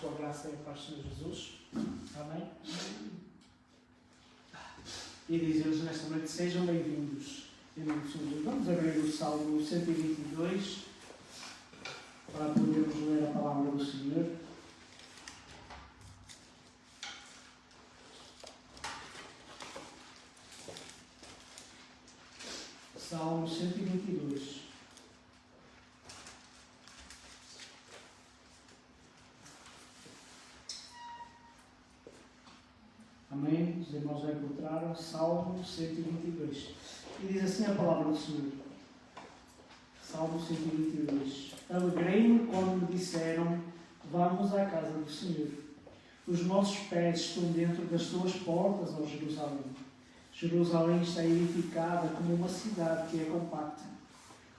com a graça e a paz do Senhor Jesus. Amém? E diz-lhes nesta noite, sejam bem-vindos. Em nome do Senhor Jesus. Vamos abrir o Salmo 122 para podermos ler a palavra do Senhor. Salmo 122. Amém? Os irmãos já encontraram Salmo 122. E diz assim a palavra do Senhor. Salmo 122. Alegrei-me quando me disseram, vamos à casa do Senhor. Os nossos pés estão dentro das tuas portas, ó Jerusalém. Jerusalém está edificada como uma cidade que é compacta,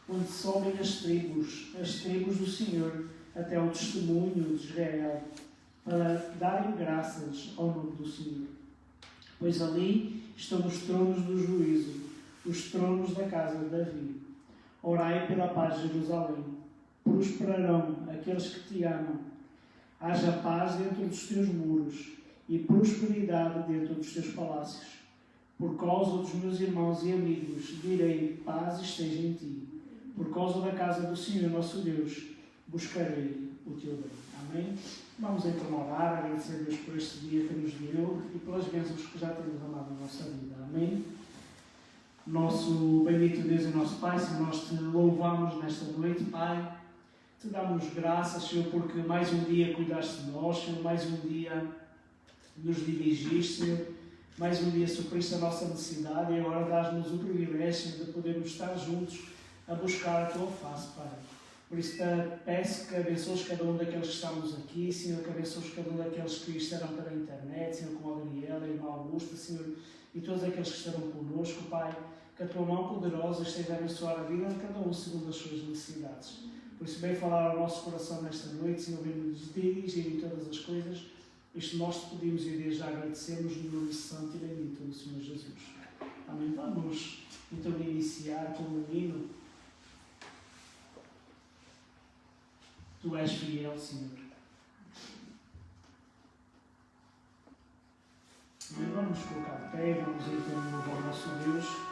onde sobem as tribos do Senhor, até o testemunho de Israel, para darem graças ao nome do Senhor. Pois ali estão os tronos do juízo, os tronos da casa de Davi. Orai pela paz de Jerusalém. Prosperarão aqueles que te amam. Haja paz dentro dos teus muros e prosperidade dentro dos teus palácios. Por causa dos meus irmãos e amigos, direi, paz esteja em ti. Por causa da casa do Senhor nosso Deus, buscarei o teu bem. Amém? Vamos então orar, agradecer a Deus por este dia que nos deu e pelas bênçãos que já tem derramado na nossa vida. Amém? Nosso bendito Deus e nosso Pai, Senhor, nós te louvamos nesta noite, Pai. Te damos graças, Senhor, porque mais um dia cuidaste de nós, Senhor, mais um dia nos dirigiste, Senhor. Mais um dia supriste a nossa necessidade e agora dás-nos o privilégio de podermos estar juntos a buscar a Tua face, Pai. Por isso te peço que abençoes cada um daqueles que estamos aqui, Senhor, que abençoes cada um daqueles que estarão pela internet, Senhor, como a Gabriela, a irmã Augusta, Senhor, e todos aqueles que estarão connosco, Pai, que a Tua mão poderosa esteja a abençoar a vida de cada um segundo as suas necessidades. Por isso, bem falar ao nosso coração nesta noite, Senhor, bem-nos dirigir em todas as coisas. Isto nós te pedimos e desde já agradecemos no nome santo e bendito do Senhor Jesus. Amém. Vamos então iniciar com o hino. Tu és fiel, Senhor. Amém. Vamos colocar de pé, vamos então louvar o nosso Deus.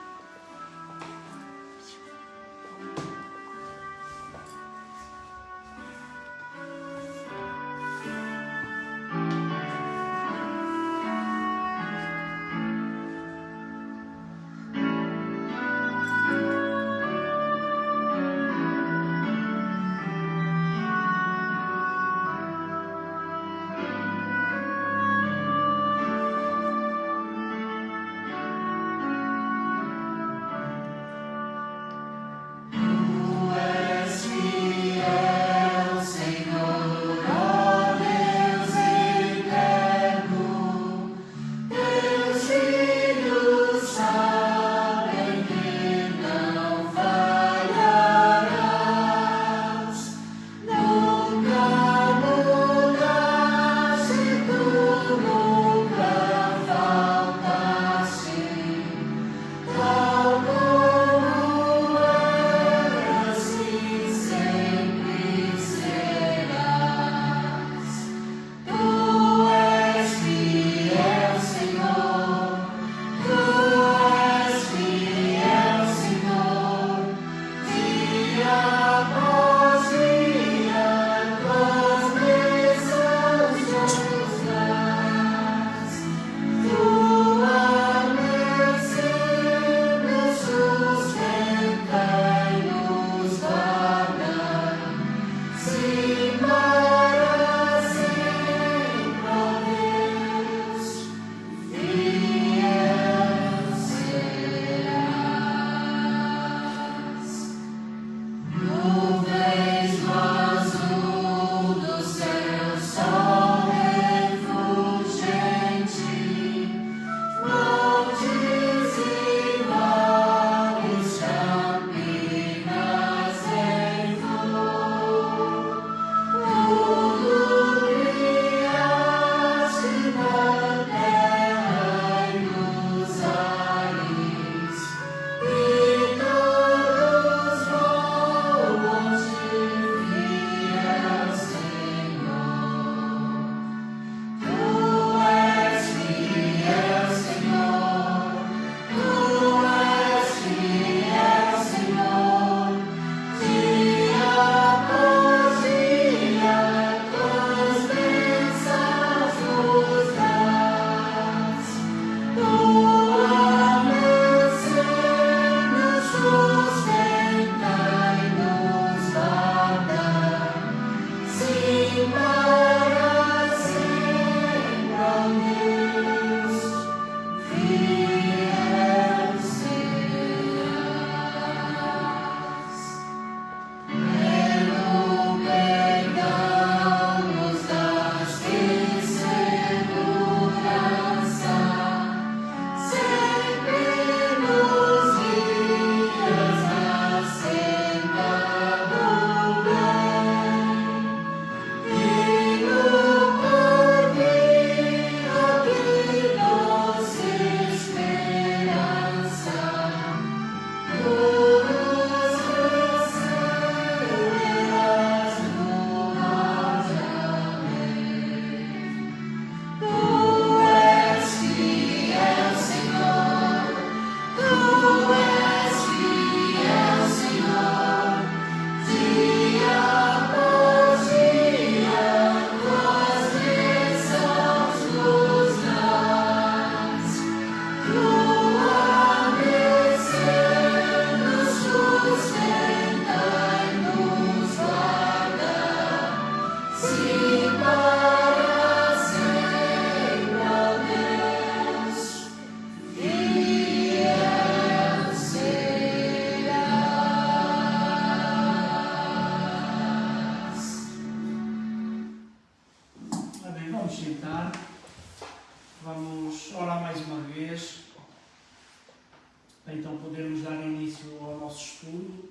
para então podermos dar início ao nosso estudo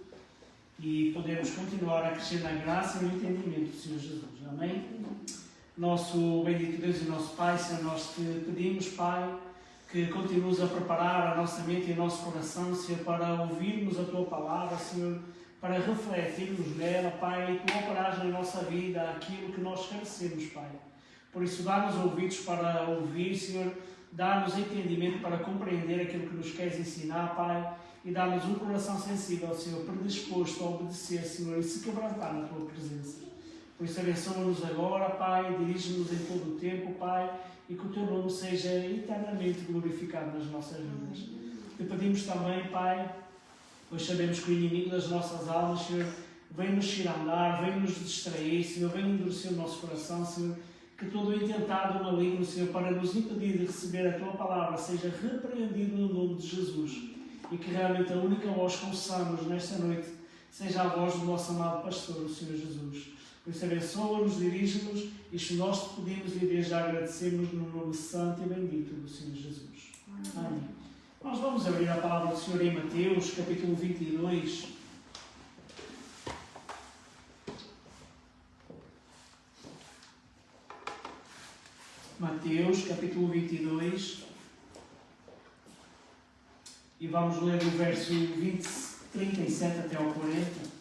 e podermos continuar a crescer na graça e no entendimento do Senhor Jesus. Amém? Nosso bendito Deus e nosso Pai, Senhor, nós te pedimos, Pai, que continues a preparar a nossa mente e o nosso coração, Senhor, para ouvirmos a Tua palavra, Senhor, para refletirmos nela, Pai, e Tu operares na nossa vida aquilo que nós carecemos, Pai. Por isso, dá-nos ouvidos para ouvir, Senhor, dá-nos entendimento para compreender aquilo que nos queres ensinar, Pai, e dá-nos um coração sensível, Senhor, predisposto a obedecer, Senhor, e se quebrantar na Tua presença. Por isso, abençoa-nos agora, Pai, dirige-nos em todo o tempo, Pai, e que o Teu nome seja eternamente glorificado nas nossas vidas. Te pedimos também, Pai, pois sabemos que o inimigo das nossas almas, Senhor, vem-nos cirandar, vem-nos distrair, Senhor, vem endurecer o nosso coração, Senhor, que todo o intentado maligno, Senhor, para nos impedir de receber a Tua palavra, seja repreendido no nome de Jesus, e que realmente a única voz que ouçamos nesta noite seja a voz do nosso amado pastor, o Senhor Jesus. Por isso, abençoa-nos, dirige-nos, isto nós te pedimos e desde já agradecemos no nome santo e bendito do Senhor Jesus. Amém. Nós vamos abrir a palavra do Senhor em Mateus, capítulo 22. Mateus, capítulo 22. E vamos ler do verso 37 até ao 40.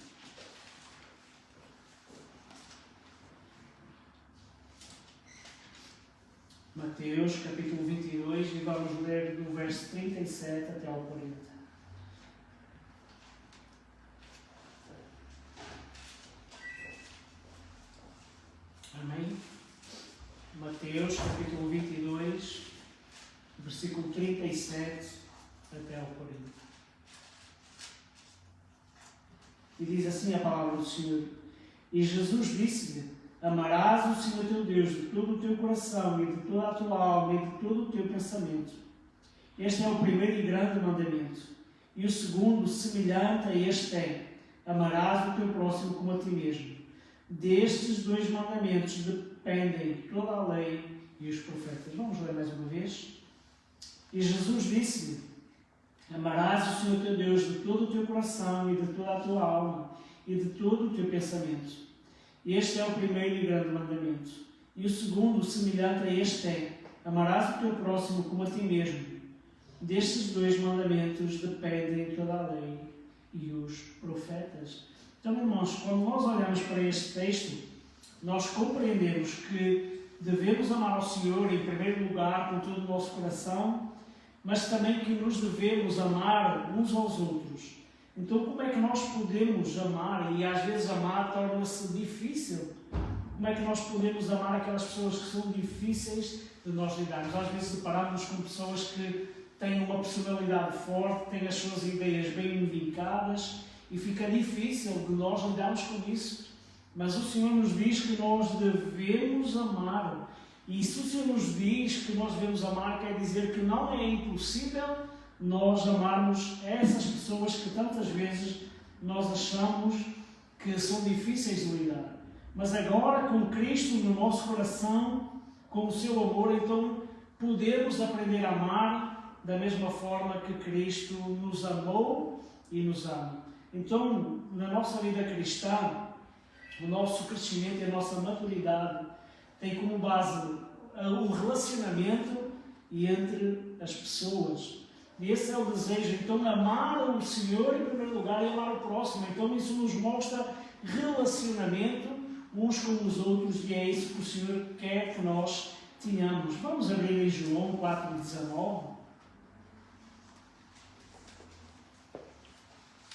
Mateus, capítulo 22, e vamos ler do verso 37 até ao 40. Amém? Mateus, capítulo 22, versículo 37 até ao 40. E diz assim a palavra do Senhor: E Jesus disse-lhe: Amarás o Senhor teu Deus de todo o teu coração e de toda a tua alma e de todo o teu pensamento. Este é o primeiro e grande mandamento. E o segundo, semelhante a este é: Amarás o teu próximo como a ti mesmo. Destes dois mandamentos dependem toda a lei e os profetas. Vamos ler mais uma vez. E Jesus disse-lhe: Amarás o Senhor teu Deus de todo o teu coração e de toda a tua alma e de todo o teu pensamento. Este é o primeiro e grande mandamento. E o segundo, semelhante a este é: Amarás o teu próximo como a ti mesmo. Destes dois mandamentos dependem toda a lei e os profetas. Então, irmãos, quando nós olhamos para este texto, nós compreendemos que devemos amar ao Senhor em primeiro lugar com todo o nosso coração, mas também que nos devemos amar uns aos outros. Então, como é que nós podemos amar? E às vezes amar torna-se difícil. Como é que nós podemos amar aquelas pessoas que são difíceis de nós lidarmos? Às vezes deparamos com pessoas que têm uma personalidade forte, têm as suas ideias bem vincadas e fica difícil de nós lidarmos com isso. Mas o Senhor nos diz que nós devemos amar. E se o Senhor nos diz que nós devemos amar, quer dizer que não é impossível nós amarmos essas pessoas que tantas vezes nós achamos que são difíceis de lidar. Mas agora, com Cristo no nosso coração, com o seu amor, então podemos aprender a amar da mesma forma que Cristo nos amou e nos ama. Então, na nossa vida cristã, o nosso crescimento e a nossa maturidade tem como base o relacionamento entre as pessoas. E esse é o desejo, então, amar o Senhor em primeiro lugar e amar o próximo. Então isso nos mostra relacionamento uns com os outros e é isso que o Senhor quer que nós tenhamos. Vamos abrir em João 4,19.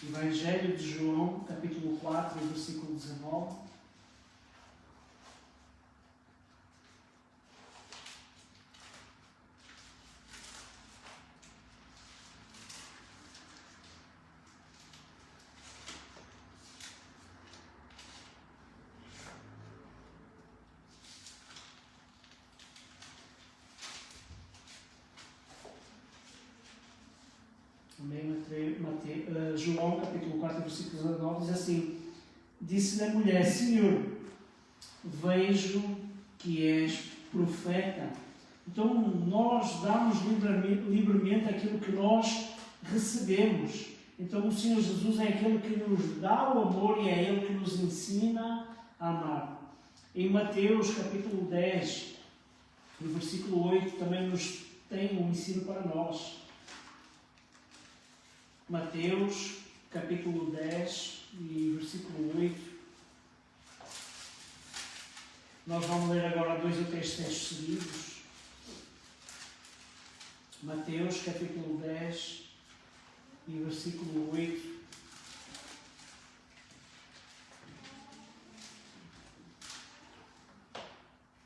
Evangelho de João, capítulo 4, versículo 19. João, capítulo 4, versículo 19, diz assim: Disse-lhe a mulher: Senhor, vejo que és profeta. Então nós damos livremente aquilo que nós recebemos. Então o Senhor Jesus é aquele que nos dá o amor e é Ele que nos ensina a amar. Em Mateus capítulo 10, no versículo 8, também nos tem um ensino para nós. Mateus capítulo 10 e versículo 8. Nós vamos ler agora 2 ou 3 textos seguidos. Mateus capítulo 10 e versículo 8.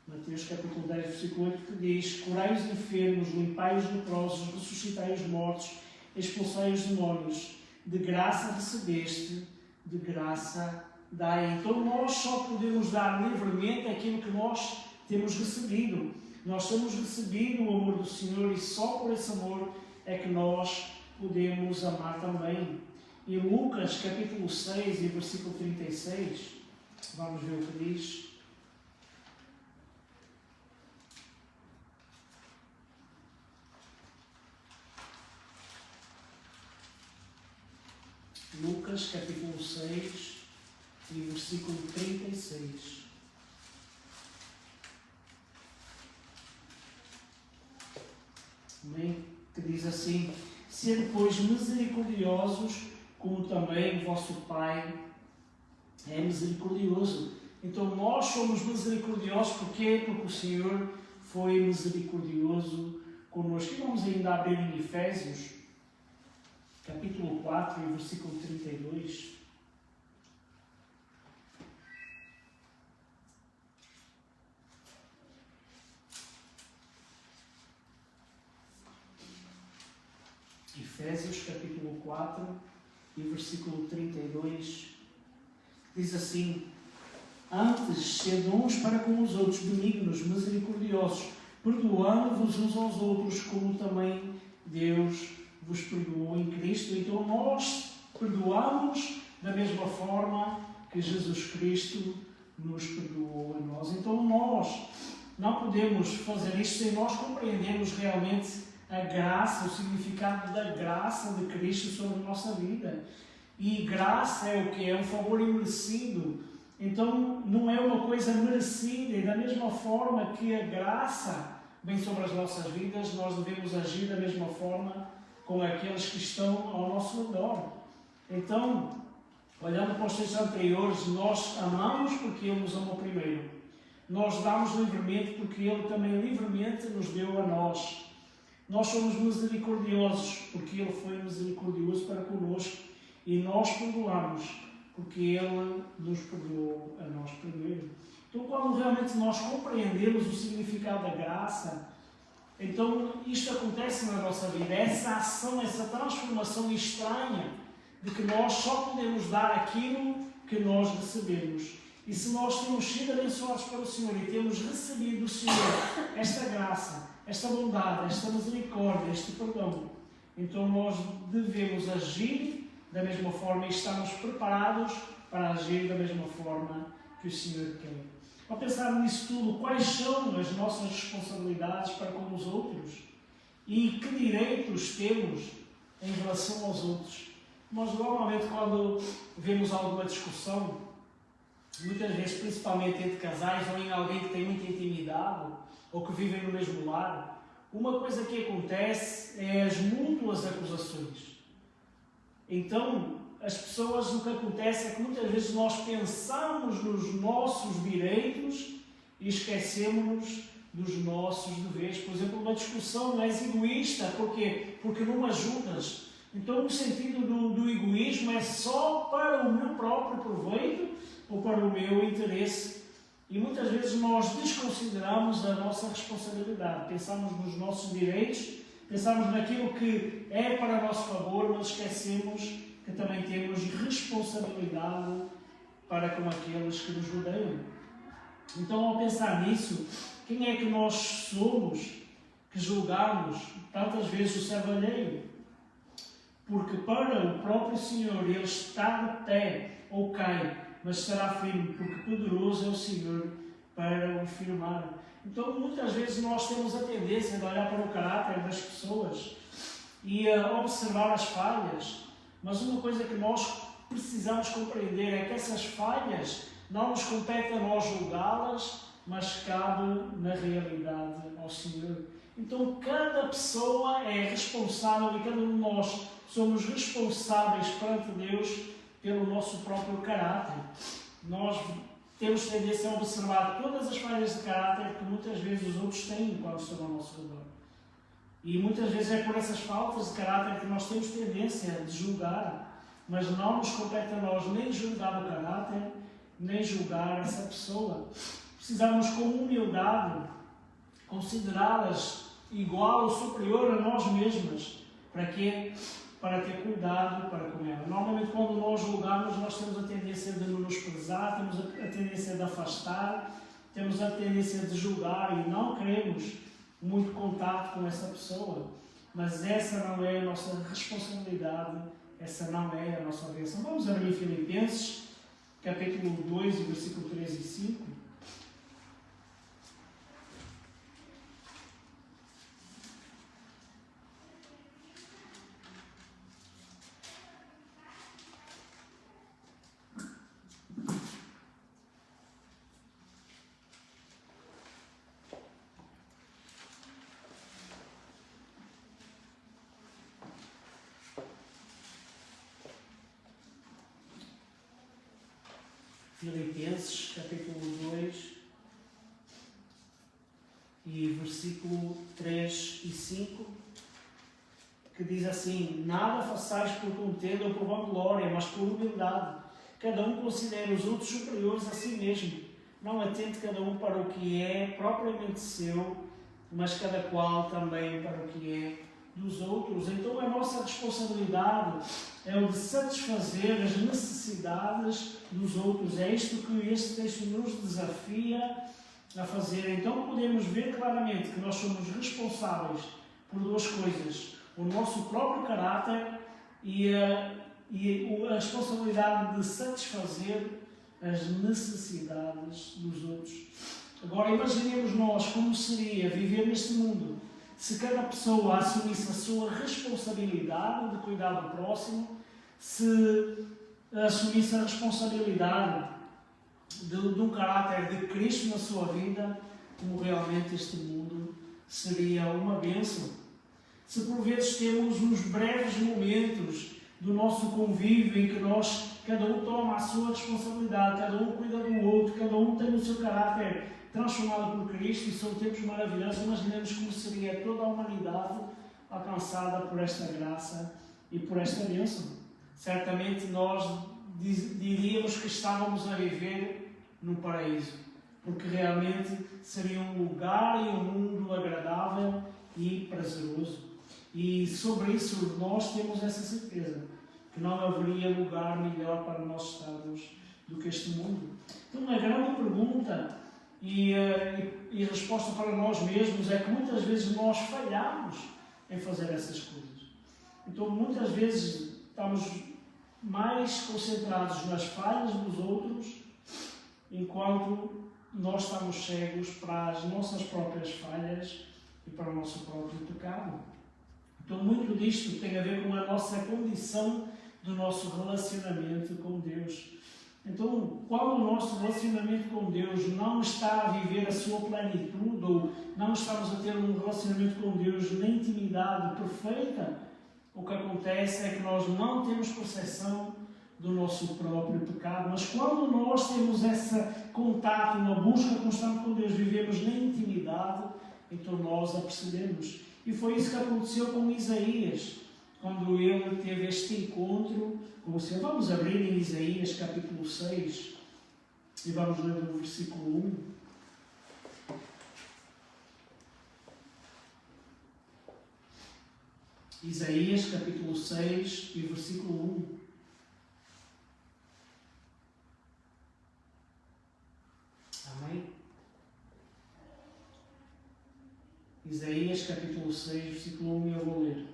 Mateus capítulo 10, versículo 8, que diz: curai os enfermos, limpai os leprosos, ressuscitai os mortos, expulsai os demónios. De graça recebeste, de graça dai. Então nós só podemos dar livremente aquilo que nós temos recebido. Nós temos recebido o amor do Senhor e só por esse amor é que nós podemos amar também. Em Lucas capítulo 6 e versículo 36, vamos ver o que diz. Lucas capítulo 6 e versículo 36. Amém? Que diz assim: sede, pois, misericordiosos, como também o vosso Pai é misericordioso. Então nós somos misericordiosos, porquê? Porque o Senhor foi misericordioso connosco. E vamos ainda abrir em Efésios, capítulo 4 e versículo 32. Efésios capítulo 4 e versículo 32, diz assim: antes, sede uns para com os outros benignos, misericordiosos, perdoando-vos uns aos outros, como também Deus vos perdoou em Cristo. Então nós perdoamos da mesma forma que Jesus Cristo nos perdoou a nós. Então nós não podemos fazer isto sem nós compreendermos realmente a graça, o significado da graça de Cristo sobre a nossa vida. E graça é o que? É um favor imerecido. Então não é uma coisa merecida, e da mesma forma que a graça vem sobre as nossas vidas, nós devemos agir da mesma forma com aqueles que estão ao nosso redor. Então, olhando para os textos anteriores, nós amamos porque Ele nos amou primeiro. Nós damos livremente porque Ele também livremente nos deu a nós. Nós somos misericordiosos porque Ele foi misericordioso para connosco. E nós perdoamos porque Ele nos perdoou a nós primeiro. Então, quando realmente nós compreendemos o significado da graça, então isto acontece na nossa vida. Essa ação, essa transformação estranha de que nós só podemos dar aquilo que nós recebemos. E se nós temos sido abençoados pelo Senhor e temos recebido do Senhor esta graça, esta bondade, esta misericórdia, este perdão, então nós devemos agir da mesma forma e estamos preparados para agir da mesma forma que o Senhor quer. Ao pensar nisso tudo, quais são as nossas responsabilidades para com os outros? E que direitos temos em relação aos outros? Nós normalmente, quando vemos alguma discussão, muitas vezes, principalmente entre casais ou em alguém que tem muita intimidade ou que vivem no mesmo lar, uma coisa que acontece é as mútuas acusações. Então, as pessoas, o que acontece é que muitas vezes nós pensamos nos nossos direitos e esquecemos dos nossos deveres. Por exemplo, uma discussão és egoísta. Porquê? Porque não ajudas. Então, o sentido do egoísmo é só para o meu próprio proveito ou para o meu interesse. E muitas vezes nós desconsideramos a nossa responsabilidade. Pensamos nos nossos direitos, pensamos naquilo que é para nosso favor, mas esquecemos que também temos responsabilidade para com aqueles que nos rodeiam. Então, ao pensar nisso, quem é que nós somos que julgamos tantas vezes o servo alheio? Porque para o próprio Senhor Ele está de pé ou cai, mas estará firme, porque poderoso é o Senhor para o firmar. Então, muitas vezes nós temos a tendência de olhar para o caráter das pessoas e a observar as falhas, mas uma coisa que nós precisamos compreender é que essas falhas não nos compete a nós julgá-las, mas cabe na realidade ao Senhor. Então cada pessoa é responsável e cada um de nós somos responsáveis perante Deus pelo nosso próprio caráter. Nós temos tendência a observar todas as falhas de caráter que muitas vezes os outros têm quando estão ao nosso redor. E muitas vezes é por essas faltas de caráter que nós temos tendência de julgar, mas não nos compete a nós nem julgar o caráter, nem julgar essa pessoa. Precisamos, com humildade, considerá-las igual ou superior a nós mesmas. Para quê? Para ter cuidado para com ela. Normalmente, quando nós julgamos, nós temos a tendência de menosprezar, temos a tendência de afastar, temos a tendência de julgar e não queremos muito contato com essa pessoa. Mas essa não é a nossa responsabilidade, essa não é a nossa obrigação. Vamos abrir Filipenses, capítulo 2, versículo 3 e 5. Filipenses, capítulo 2, e versículo 3 e 5, que diz assim: nada façais por contenda ou por vanglória, mas por humildade. Cada um considere os outros superiores a si mesmo. Não atente cada um para o que é propriamente seu, mas cada qual também para o que é dos outros. Então a nossa responsabilidade é o de satisfazer as necessidades dos outros. É isto que este texto nos desafia a fazer. Então podemos ver claramente que nós somos responsáveis por duas coisas: o nosso próprio caráter e a responsabilidade de satisfazer as necessidades dos outros. Agora imaginemos nós como seria viver neste mundo se cada pessoa assumisse a sua responsabilidade de cuidar do próximo, se assumisse a responsabilidade de um caráter de Cristo na sua vida, como realmente este mundo seria uma bênção. Se por vezes temos uns breves momentos do nosso convívio em que cada um toma a sua responsabilidade, cada um cuida do outro, cada um tem o seu caráter transformado por Cristo, e são tempos maravilhosos. Imaginemos como seria toda a humanidade alcançada por esta graça e por esta bênção. Certamente nós diríamos que estávamos a viver no paraíso, porque realmente seria um lugar e um mundo agradável e prazeroso. E sobre isso nós temos essa certeza, que não haveria lugar melhor para nós estarmos do que este mundo. Então a grande pergunta e a resposta para nós mesmos é que muitas vezes nós falhamos em fazer essas coisas. Então muitas vezes estamos mais concentrados nas falhas dos outros, enquanto nós estamos cegos para as nossas próprias falhas e para o nosso próprio pecado. Então muito disto tem a ver com a nossa condição do nosso relacionamento com Deus. Então, quando o nosso relacionamento com Deus não está a viver a sua plenitude, ou não estamos a ter um relacionamento com Deus na intimidade perfeita, o que acontece é que nós não temos percepção do nosso próprio pecado. Mas quando nós temos esse contato, uma busca constante com Deus, vivemos na intimidade, então nós a percebemos. E foi isso que aconteceu com Isaías, quando ele teve este encontro com o Senhor. Vamos abrir em Isaías capítulo 6 e vamos ler o versículo 1. Isaías capítulo 6 e versículo 1. Amém? Isaías capítulo 6, versículo 1, eu vou ler,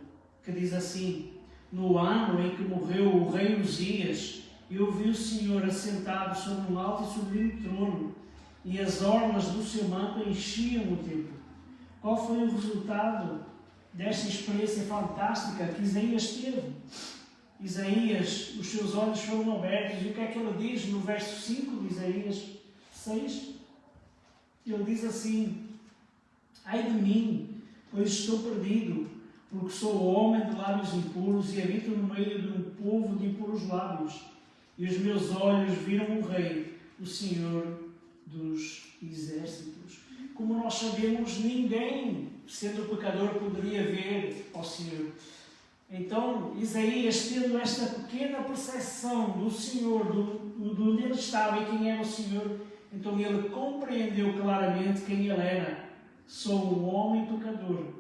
que diz assim: no ano em que morreu o rei Uzias, eu vi o Senhor assentado sobre um alto e sublime trono, e as orlas do seu manto enchiam o templo. Qual foi o resultado desta experiência fantástica que Isaías teve. Isaías, os seus olhos foram abertos, e o que é que ele diz no verso 5 de Isaías 6? Ele diz assim: ai de mim, pois estou perdido, porque sou homem de lábios impuros e habito no meio de um povo de impuros lábios, e os meus olhos viram o Rei, o Senhor dos Exércitos. Como nós sabemos, ninguém, sendo pecador, poderia ver ao Senhor. Então, Isaías, tendo esta pequena percepção do Senhor, de onde ele estava e quem era o Senhor, então ele compreendeu claramente quem ele era. Sou um homem pecador,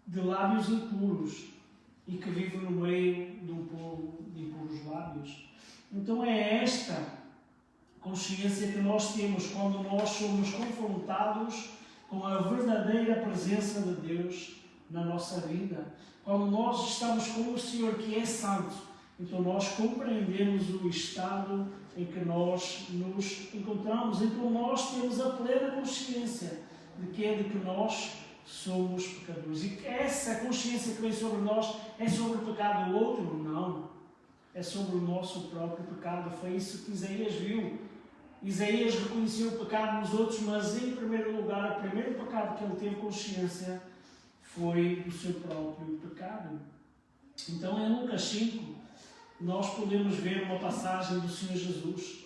de lábios impuros, e que vive no meio de um povo de impuros lábios. Então é esta consciência que nós temos quando nós somos confrontados com a verdadeira presença de Deus na nossa vida. Quando nós estamos com o Senhor que é santo, então nós compreendemos o estado em que nós nos encontramos. Então nós temos a plena consciência de que nós somos pecadores. E que essa consciência que vem sobre nós é sobre o pecado do outro? Não. É sobre o nosso próprio pecado. Foi isso que Isaías viu. Isaías reconheceu o pecado nos outros, mas em primeiro lugar, o primeiro pecado que ele teve consciência foi do seu próprio pecado. Então, em Lucas 5, nós podemos ver uma passagem do Senhor Jesus,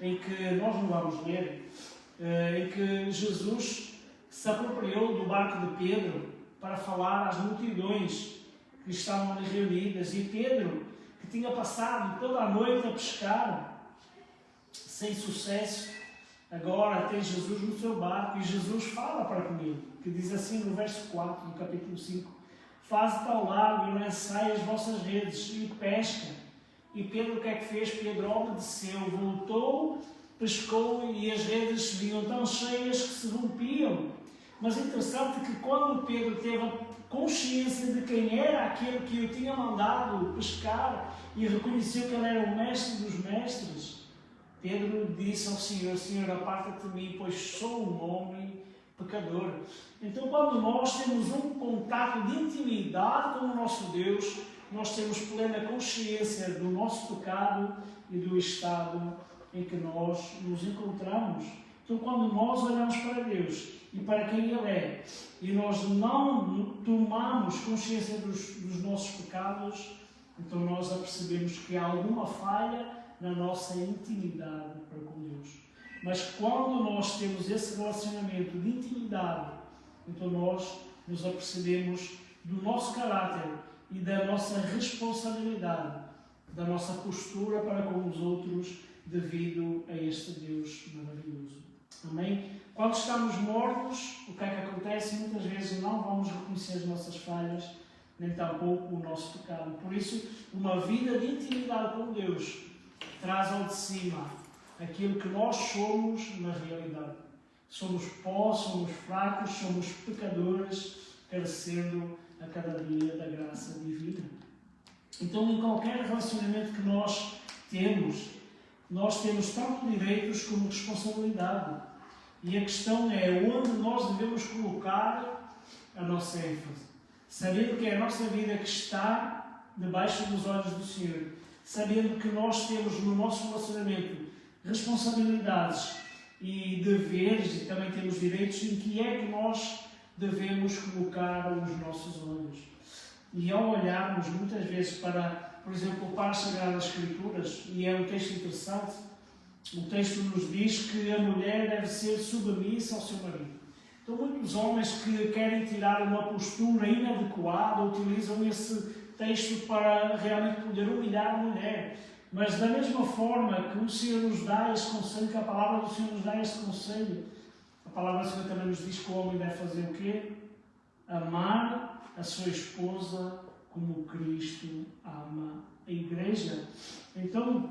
em que nós não vamos ler, em que Jesus se apropriou do barco de Pedro para falar às multidões que estavam ali reunidas. E Pedro, que tinha passado toda a noite a pescar, sem sucesso, agora tem Jesus no seu barco, e Jesus fala para comigo, que diz assim no verso 4 do capítulo 5: faze-te ao largo e lançai as vossas redes, e pesca. E Pedro o que é que fez? Pedro obedeceu, voltou, pescou, e as redes se vinham tão cheias que se rompiam. Mas é interessante que quando Pedro teve a consciência de quem era aquele que o tinha mandado pescar, e reconheceu que ele era o mestre dos mestres, Pedro disse ao Senhor: Senhor, aparta-te de mim, pois sou um homem pecador. Então, quando nós temos um contato de intimidade com o nosso Deus, nós temos plena consciência do nosso pecado e do estado em que nós nos encontramos. Então, quando nós olhamos para Deus e para quem Ele é, e nós não tomamos consciência dos nossos pecados, então nós apercebemos que há alguma falha na nossa intimidade para com Deus. Mas quando nós temos esse relacionamento de intimidade, então nós nos apercebemos do nosso caráter e da nossa responsabilidade, da nossa postura para com os outros devido a este Deus maravilhoso. Amém? Quando estamos mortos, o que é que acontece? Muitas vezes não vamos reconhecer as nossas falhas, nem tampouco o nosso pecado. Por isso, uma vida de intimidade com Deus traz ao de cima aquilo que nós somos na realidade. Somos pó, somos fracos, somos pecadores, carecendo a cada dia da graça divina. Então, em qualquer relacionamento que nós temos tanto direitos como responsabilidade. E a questão é onde nós devemos colocar a nossa ênfase. Sabendo que é a nossa vida que está debaixo dos olhos do Senhor. Sabendo que nós temos no nosso relacionamento responsabilidades e deveres, e também temos direitos, em que é que nós devemos colocar os nossos olhos. E ao olharmos muitas vezes para, por exemplo, para as Sagradas Escrituras, e é um texto interessante, o texto nos diz que a mulher deve ser submissa ao seu marido. Então muitos homens que querem tirar uma postura inadequada utilizam esse texto para realmente poder humilhar a mulher. Mas da mesma forma que o Senhor nos dá este conselho, que a palavra do Senhor nos dá este conselho, a palavra do Senhor também nos diz que o homem deve fazer o quê? Amar a sua esposa como Cristo ama a igreja. Então,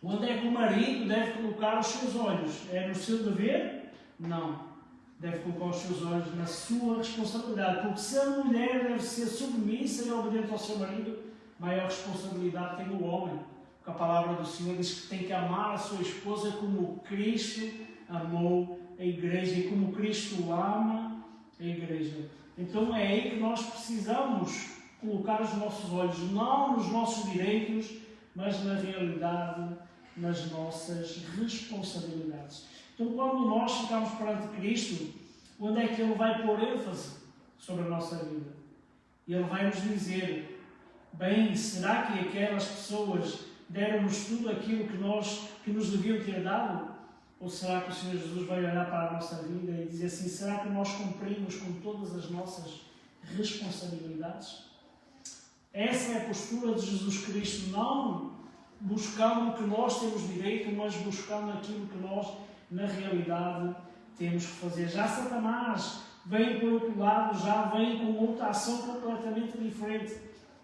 onde é que o marido deve colocar os seus olhos? É no seu dever? Não. Deve colocar os seus olhos na sua responsabilidade. Porque se a mulher deve ser submissa e obediente ao seu marido, maior responsabilidade tem o homem. Porque a palavra do Senhor diz que tem que amar a sua esposa como Cristo amou a igreja e como Cristo ama a igreja. Então é aí que nós precisamos colocar os nossos olhos, não nos nossos direitos, mas na realidade, nas nossas responsabilidades. Então, quando nós ficamos perante Cristo, onde é que Ele vai pôr ênfase sobre a nossa vida? Ele vai nos dizer: bem, será que aquelas pessoas deram-nos tudo aquilo que nos deviam ter dado? Ou será que o Senhor Jesus vai olhar para a nossa vida e dizer assim: será que nós cumprimos com todas as nossas responsabilidades? Essa é a postura de Jesus Cristo, não buscando o que nós temos direito, mas buscando aquilo que nós, na realidade, temos que fazer. Já Satanás vem por outro lado, já vem com outra ação completamente diferente.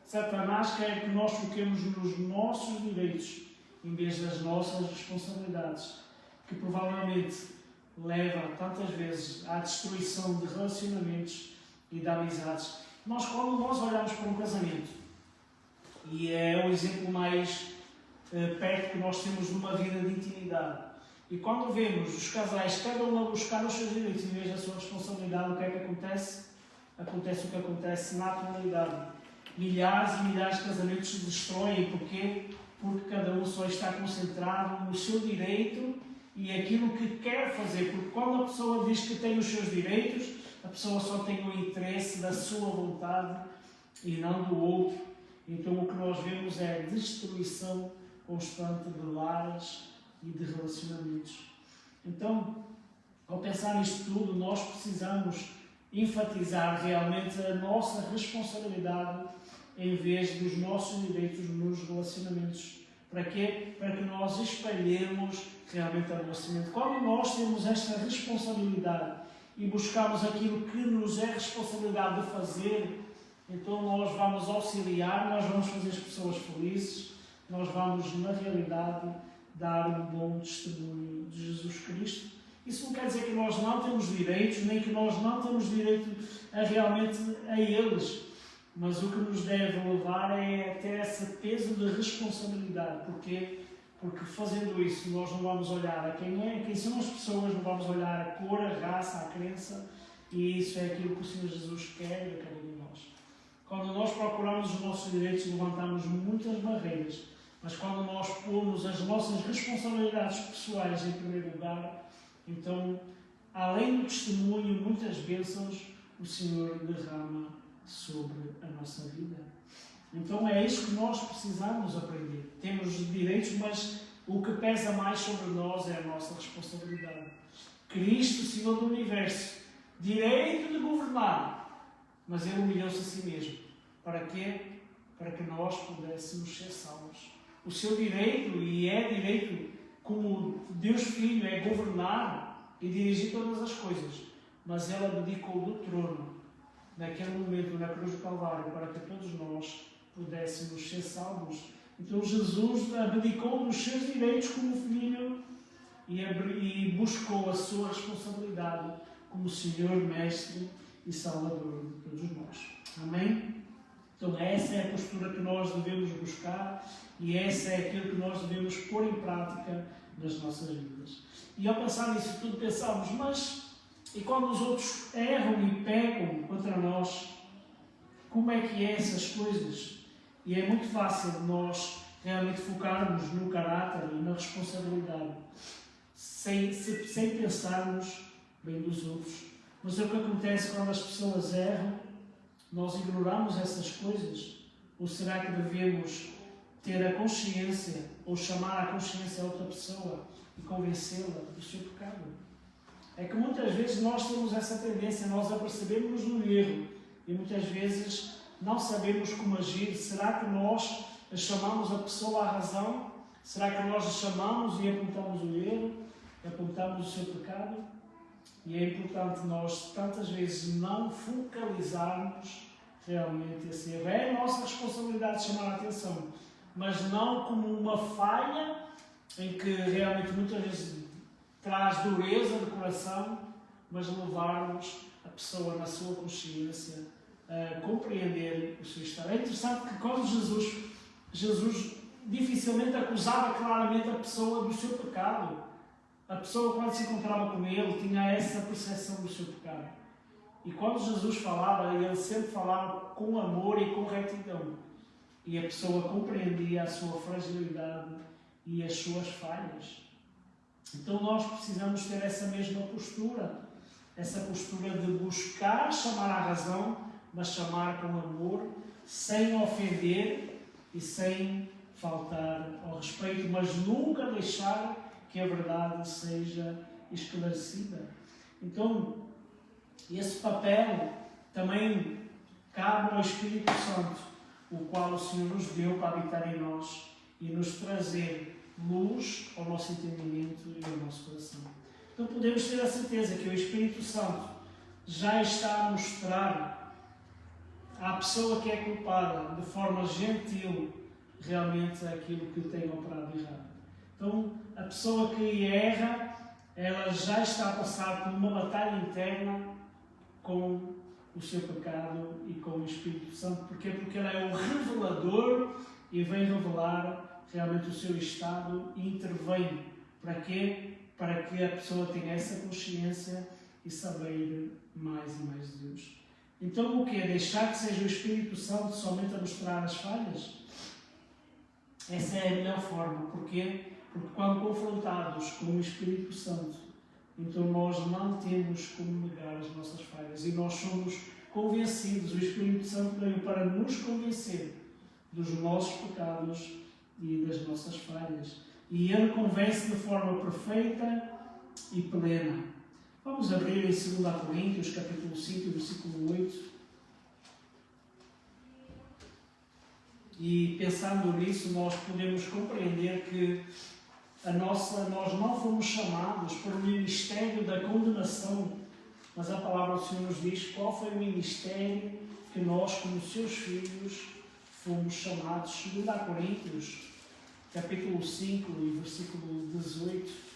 Satanás quer que nós foquemos nos nossos direitos, em vez das nossas responsabilidades, que provavelmente leva tantas vezes à destruição de relacionamentos e de amizades. Quando nós olhamos para um casamento, e é o exemplo mais perto que nós temos de uma vida de intimidade, e quando vemos os casais, cada um a buscar os seus direitos em vez da sua responsabilidade, o que é que acontece? Acontece o que acontece na atualidade. Milhares e milhares de casamentos se destroem. Porquê? Porque cada um só está concentrado no seu direito e aquilo que quer fazer. Porque quando a pessoa diz que tem os seus direitos, a pessoa só tem o interesse da sua vontade e não do outro. Então o que nós vemos é a destruição constante de lares e de relacionamentos. Então, ao pensar nisto tudo, nós precisamos enfatizar realmente a nossa responsabilidade em vez dos nossos direitos nos relacionamentos. Para quê? Para que nós espalhemos realmente a nossa mente. Quando nós temos esta responsabilidade e buscamos aquilo que nos é responsabilidade de fazer, então nós vamos auxiliar, nós vamos fazer as pessoas felizes, nós vamos, na realidade, dar um bom testemunho de Jesus Cristo. Isso não quer dizer que nós não temos direitos, nem que nós não temos direito realmente a eles, mas o que nos deve levar é ter esse peso de responsabilidade. Porquê? Porque fazendo isso nós não vamos olhar a quem são as pessoas, não vamos olhar a cor, a raça, a crença, e isso é aquilo que o Senhor Jesus quer de cada um de nós. Quando nós procuramos os nossos direitos, levantamos muitas barreiras, mas quando nós pomos as nossas responsabilidades pessoais em primeiro lugar, então, além do testemunho, muitas bênçãos o Senhor derrama sobre a nossa vida. Então é isso que nós precisamos aprender. Temos direitos, mas o que pesa mais sobre nós é a nossa responsabilidade. Cristo, Senhor do Universo, direito de governar, mas Ele humilhou-se a si mesmo. Para quê? Para que nós pudéssemos ser salvos. O seu direito, e é direito como Deus Filho, é governar e dirigir todas as coisas, mas Ele abdicou do trono naquele momento na cruz do Calvário para que todos nós pudéssemos ser salvos. Então Jesus abdicou dos seus direitos como filho e buscou a sua responsabilidade como Senhor, Mestre e Salvador de todos nós. Amém? Então essa é a postura que nós devemos buscar e essa é aquilo que nós devemos pôr em prática nas nossas vidas. E ao pensar nisso tudo pensamos, mas e quando os outros erram e pecam contra nós, como é que é essas coisas? E é muito fácil nós realmente focarmos no caráter e na responsabilidade, sem pensarmos bem dos outros. Mas é o que acontece quando as pessoas erram, nós ignoramos essas coisas? Ou será que devemos ter a consciência, ou chamar a consciência a outra pessoa e convencê-la do seu pecado? É que muitas vezes nós temos essa tendência, nós apercebemos no erro e muitas vezes não sabemos como agir. Será que nós chamamos a pessoa à razão? Será que nós a chamamos e apontamos o erro, apontamos o seu pecado? E é importante nós, tantas vezes, não focalizarmos realmente esse erro. É a nossa responsabilidade chamar a atenção, mas não como uma falha em que realmente muitas vezes traz dureza de coração, mas levarmos a pessoa na sua consciência a compreender o seu estado. É interessante que quando Jesus dificilmente acusava claramente a pessoa do seu pecado. A pessoa, quando se encontrava com ele, tinha essa percepção do seu pecado. E quando Jesus falava, ele sempre falava com amor e com retidão. E a pessoa compreendia a sua fragilidade e as suas falhas. Então nós precisamos ter essa mesma postura. Essa postura de buscar chamar à razão, mas chamar com amor, sem ofender e sem faltar ao respeito, mas nunca deixar que a verdade seja esclarecida. Então, esse papel também cabe ao Espírito Santo, o qual o Senhor nos deu para habitar em nós e nos trazer luz ao nosso entendimento e ao nosso coração. Então podemos ter a certeza que o Espírito Santo já está a mostrar à pessoa que é culpada, de forma gentil, realmente aquilo que tem operado errado. Então, a pessoa que erra, ela já está a passar por uma batalha interna com o seu pecado e com o Espírito Santo. Porquê? Porque ele é o revelador e vem revelar realmente o seu estado e intervém. Para quê? Para que a pessoa tenha essa consciência e saber mais e mais de Deus. Então, o que é? Deixar que seja o Espírito Santo somente a mostrar as falhas? Essa é a melhor forma. Porquê? Porque quando confrontados com o Espírito Santo, então nós não temos como negar as nossas falhas. E nós somos convencidos. O Espírito Santo veio para nos convencer dos nossos pecados e das nossas falhas. E Ele convence de forma perfeita e plena. Vamos abrir em 2 Coríntios, capítulo 5, versículo 8. E pensando nisso, nós podemos compreender que nós não fomos chamados para o ministério da condenação, mas a palavra do Senhor nos diz qual foi o ministério que nós, como seus filhos, fomos chamados. 2 Coríntios, capítulo 5 e versículo 18.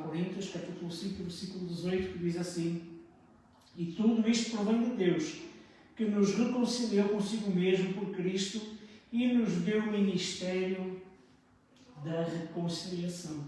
Coríntios, capítulo 5, versículo 18, que diz assim: E tudo isto provém de Deus, que nos reconciliou consigo mesmo por Cristo e nos deu o ministério da reconciliação.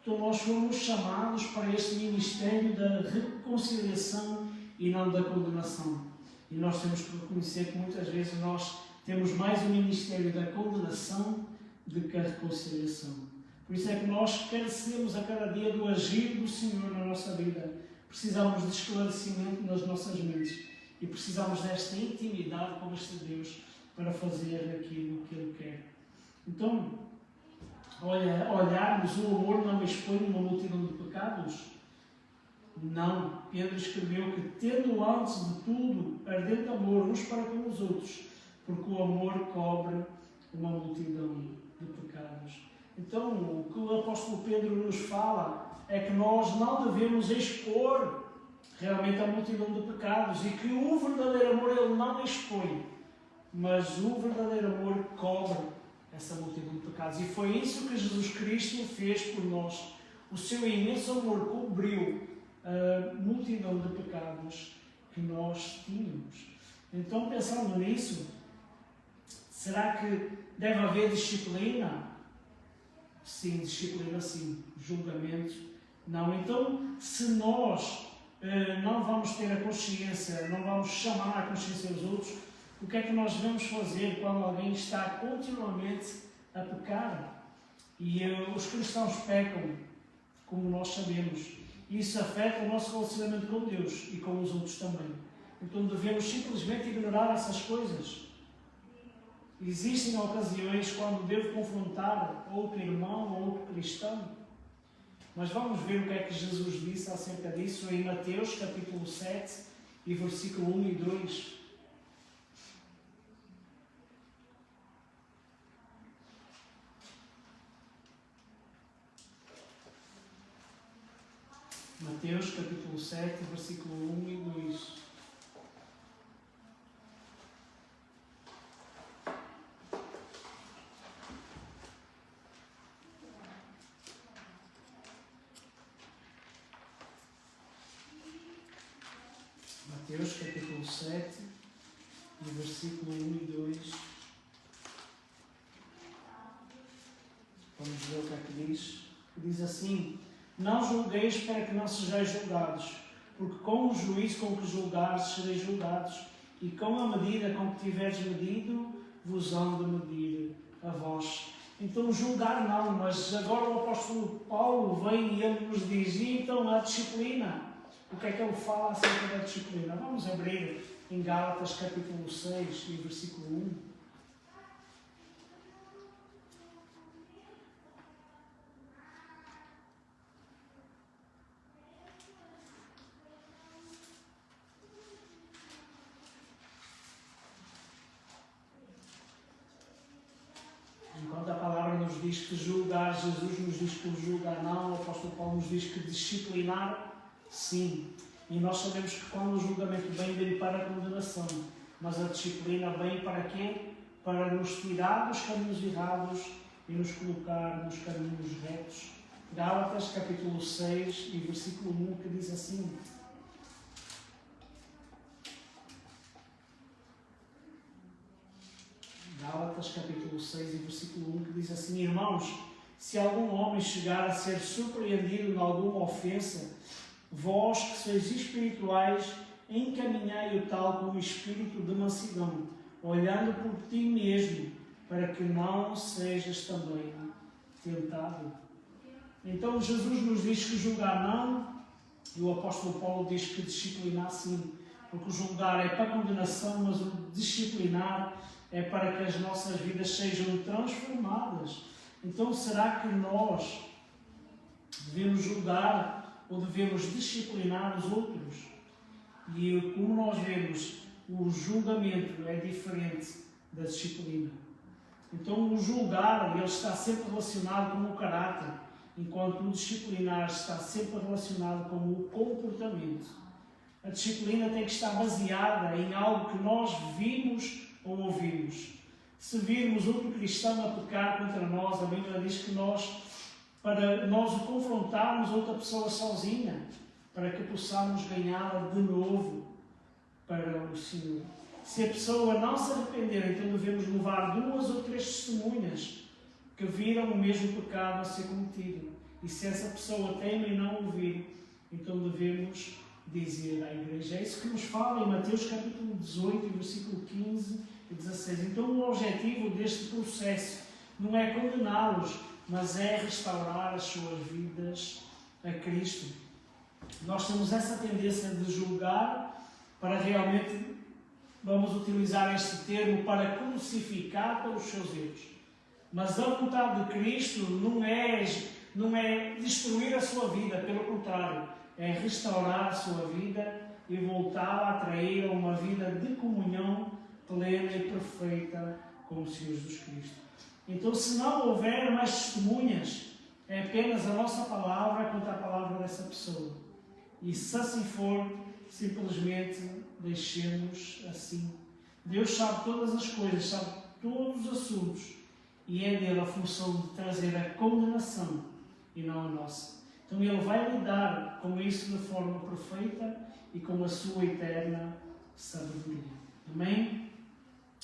Então nós fomos chamados para este ministério da reconciliação e não da condenação. E nós temos que reconhecer que muitas vezes nós temos mais o ministério da condenação do que a reconciliação. Por isso é que nós carecemos a cada dia do agir do Senhor na nossa vida. Precisamos de esclarecimento nas nossas mentes e precisamos desta intimidade com este Deus para fazer aquilo que Ele quer. Então, olharmos, o amor não expõe uma multidão de pecados? Não. Pedro escreveu que, tendo antes de tudo ardente amor uns para com os outros, porque o amor cobre uma multidão de pecados. Então, o que o apóstolo Pedro nos fala é que nós não devemos expor realmente a multidão de pecados e que o verdadeiro amor ele não expõe, mas o verdadeiro amor cobre essa multidão de pecados. E foi isso que Jesus Cristo fez por nós. O seu imenso amor cobriu a multidão de pecados que nós tínhamos. Então, pensando nisso, será que deve haver disciplina? Sim, disciplina sim. Julgamento, não. Então, se nós não vamos ter a consciência, não vamos chamar a consciência dos outros, o que é que nós devemos fazer quando alguém está continuamente a pecar? E os cristãos pecam, como nós sabemos. E isso afeta o nosso relacionamento com Deus e com os outros também. Então devemos simplesmente ignorar essas coisas. Existem ocasiões quando devo confrontar outro irmão ou outro cristão. Mas vamos ver o que é que Jesus disse acerca disso em Mateus capítulo 7 e versículo 1 e 2. Mateus capítulo 7, versículo 1 e 2. Mateus capítulo 7, versículo 1 e 2. Vamos ver o que é que diz. Diz assim: não julgueis para que não sejais julgados, porque com o juízo com que julgares sereis julgados, e com a medida com que tiveres medido, vos hão de medir a vós. Então julgar não, mas agora o apóstolo Paulo vem e ele nos diz, e então a disciplina. O que é que ele fala acerca da disciplina? Vamos abrir em Gálatas capítulo 6 e versículo 1. Enquanto a palavra nos diz que julgar, Jesus nos diz que julgar não, o apóstolo Paulo nos diz que disciplinar sim. E nós sabemos que quando o julgamento vem para a condenação, mas a disciplina vem para quê? Para nos tirar dos caminhos errados e nos colocar nos caminhos retos. Gálatas capítulo 6 e versículo 1 que diz assim: Gálatas capítulo 6 e versículo 1 que diz assim: irmãos, se algum homem chegar a ser surpreendido em alguma ofensa, vós que sois espirituais, encaminhai o tal com o espírito de mansidão, olhando por ti mesmo, para que não sejas também tentado. Então Jesus nos diz que julgar não, e o apóstolo Paulo diz que disciplinar sim, porque o julgar é para condenação, mas o disciplinar é para que as nossas vidas sejam transformadas. Então será que nós devemos julgar ou devemos disciplinar os outros? E como nós vemos, o julgamento é diferente da disciplina. Então o julgar, ele está sempre relacionado com o caráter, enquanto o disciplinar está sempre relacionado com o comportamento. A disciplina tem que estar baseada em algo que nós vimos ou ouvimos. Se virmos outro cristão a pecar contra nós, a Bíblia diz que para nós o confrontarmos outra pessoa sozinha, para que possamos ganhá-la de novo para o Senhor. Se a pessoa não se arrepender, então devemos levar 2 ou 3 testemunhas que viram o mesmo pecado a ser cometido. E se essa pessoa teme e não ouvir, então devemos dizer à igreja. É isso que nos fala em Mateus capítulo 18, versículo 15 e 16. Então o objetivo deste processo não é condená-los, mas é restaurar as suas vidas a Cristo. Nós temos essa tendência de julgar para realmente, vamos utilizar este termo, para crucificar pelos seus erros. Mas a vontade de Cristo não é destruir a sua vida, pelo contrário, é restaurar a sua vida e voltá-la a atrair a uma vida de comunhão plena e perfeita com o Senhor Jesus Cristo. Então, se não houver mais testemunhas, é apenas a nossa palavra contra a palavra dessa pessoa. E se assim for, simplesmente deixemos assim. Deus sabe todas as coisas, sabe todos os assuntos, e é dele a função de trazer a condenação e não a nossa. Então ele vai lidar com isso de forma perfeita e com a sua eterna sabedoria. Amém?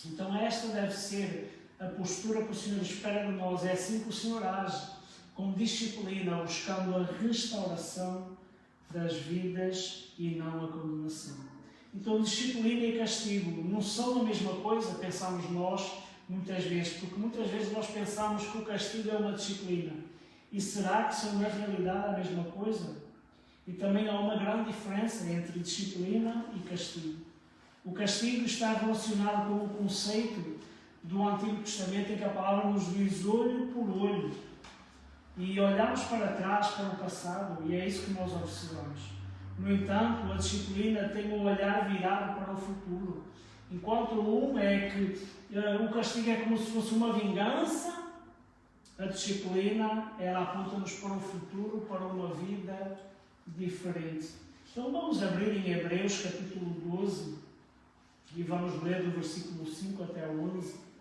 Então esta deve ser a postura que o Senhor espera de nós. É assim que o Senhor age, com disciplina, buscando a restauração das vidas e não a condenação. Então disciplina e castigo não são a mesma coisa, pensamos nós muitas vezes, porque muitas vezes nós pensamos que o castigo é uma disciplina. E será que são na realidade a mesma coisa? E também há uma grande diferença entre disciplina e castigo. O castigo está relacionado com o conceito do Antigo Testamento, em que a palavra nos diz olho por olho. E olhamos para trás, para o passado, e é isso que nós observamos. No entanto, a disciplina tem o olhar virado para o futuro. Enquanto é que o castigo é como se fosse uma vingança, a disciplina, ela aponta-nos para o futuro, para uma vida diferente. Então vamos abrir em Hebreus capítulo 12 e vamos ler do versículo 5 até o 11.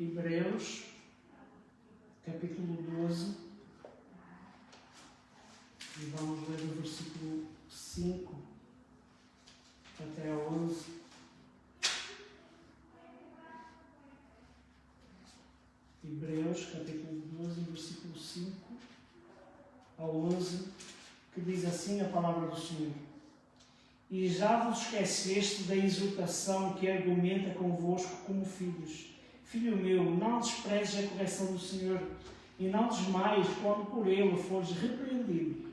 Hebreus, capítulo 12, e vamos ler do versículo 5 até ao 11. Hebreus, capítulo 12, versículo 5 ao 11, que diz assim a palavra do Senhor: E já vos esqueceste da exortação que argumenta convosco como filhos. Filho meu, não desprezes a correção do Senhor, e não desmaies quando por ele fores repreendido,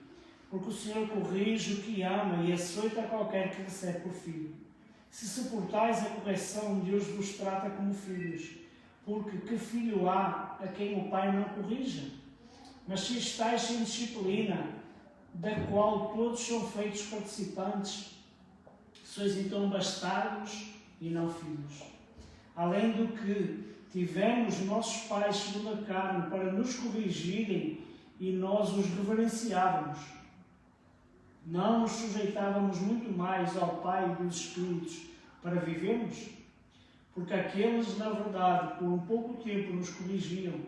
porque o Senhor corrige o que ama e açoita qualquer que recebe por filho. Se suportais a correção, Deus vos trata como filhos, porque que filho há a quem o Pai não corrija? Mas se estáis sem disciplina, da qual todos são feitos participantes, sois então bastardos e não filhos. Além do que tivemos nossos pais segundo a carne para nos corrigirem e nós os reverenciávamos, não nos sujeitávamos muito mais ao Pai dos Espíritos para vivermos? Porque aqueles, na verdade, por um pouco tempo nos corrigiam,